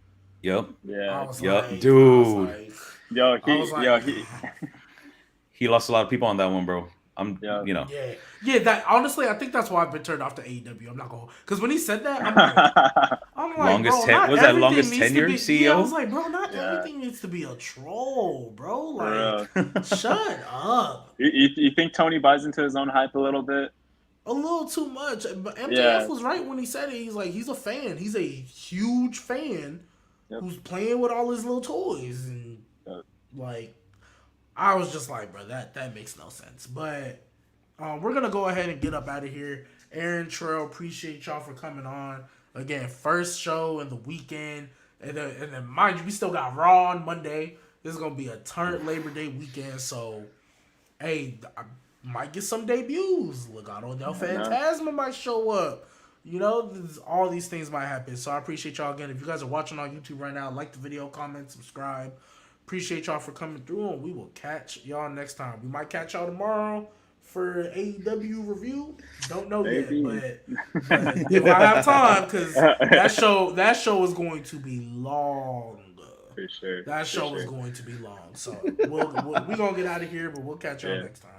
Yep. Yeah. I was Yup, like, dude. I was like, Yo, I was like, He lost a lot of people on that one, bro. Yeah. That honestly, I think that's why I've been turned off to AEW. I'm not going because when he said that, I'm like, Longest bro, not was that everything longest needs to tenure be- CEO? Yeah, I was like, bro, not Yeah. everything needs to be a troll, bro. Like, Bro. shut up. You think Tony buys into his own hype a little bit? A little too much. But MJF Yeah. was right when he said it. He's like, he's a fan. He's a huge fan who's playing with all his little toys. And, like, I was just like, bro, that makes no sense. But we're going to go ahead and get up out of here. Aaron, Trail, appreciate y'all for coming on. Again, first show in the weekend. And then mind you, we still got Raw on Monday. This is going to be a turn Labor Day weekend. So, hey, I might get some debuts. Legado del Fantasma might show up. All these things might happen. So I appreciate y'all again. If you guys are watching on YouTube right now, like the video, comment, subscribe. Appreciate y'all for coming through, and we will catch y'all next time. We might catch y'all tomorrow for AEW review. Don't know Maybe. yet, but if I have time, because that show is going to be long. For sure. That show is going to be long. So we're going to get out of here, but we'll catch y'all next time.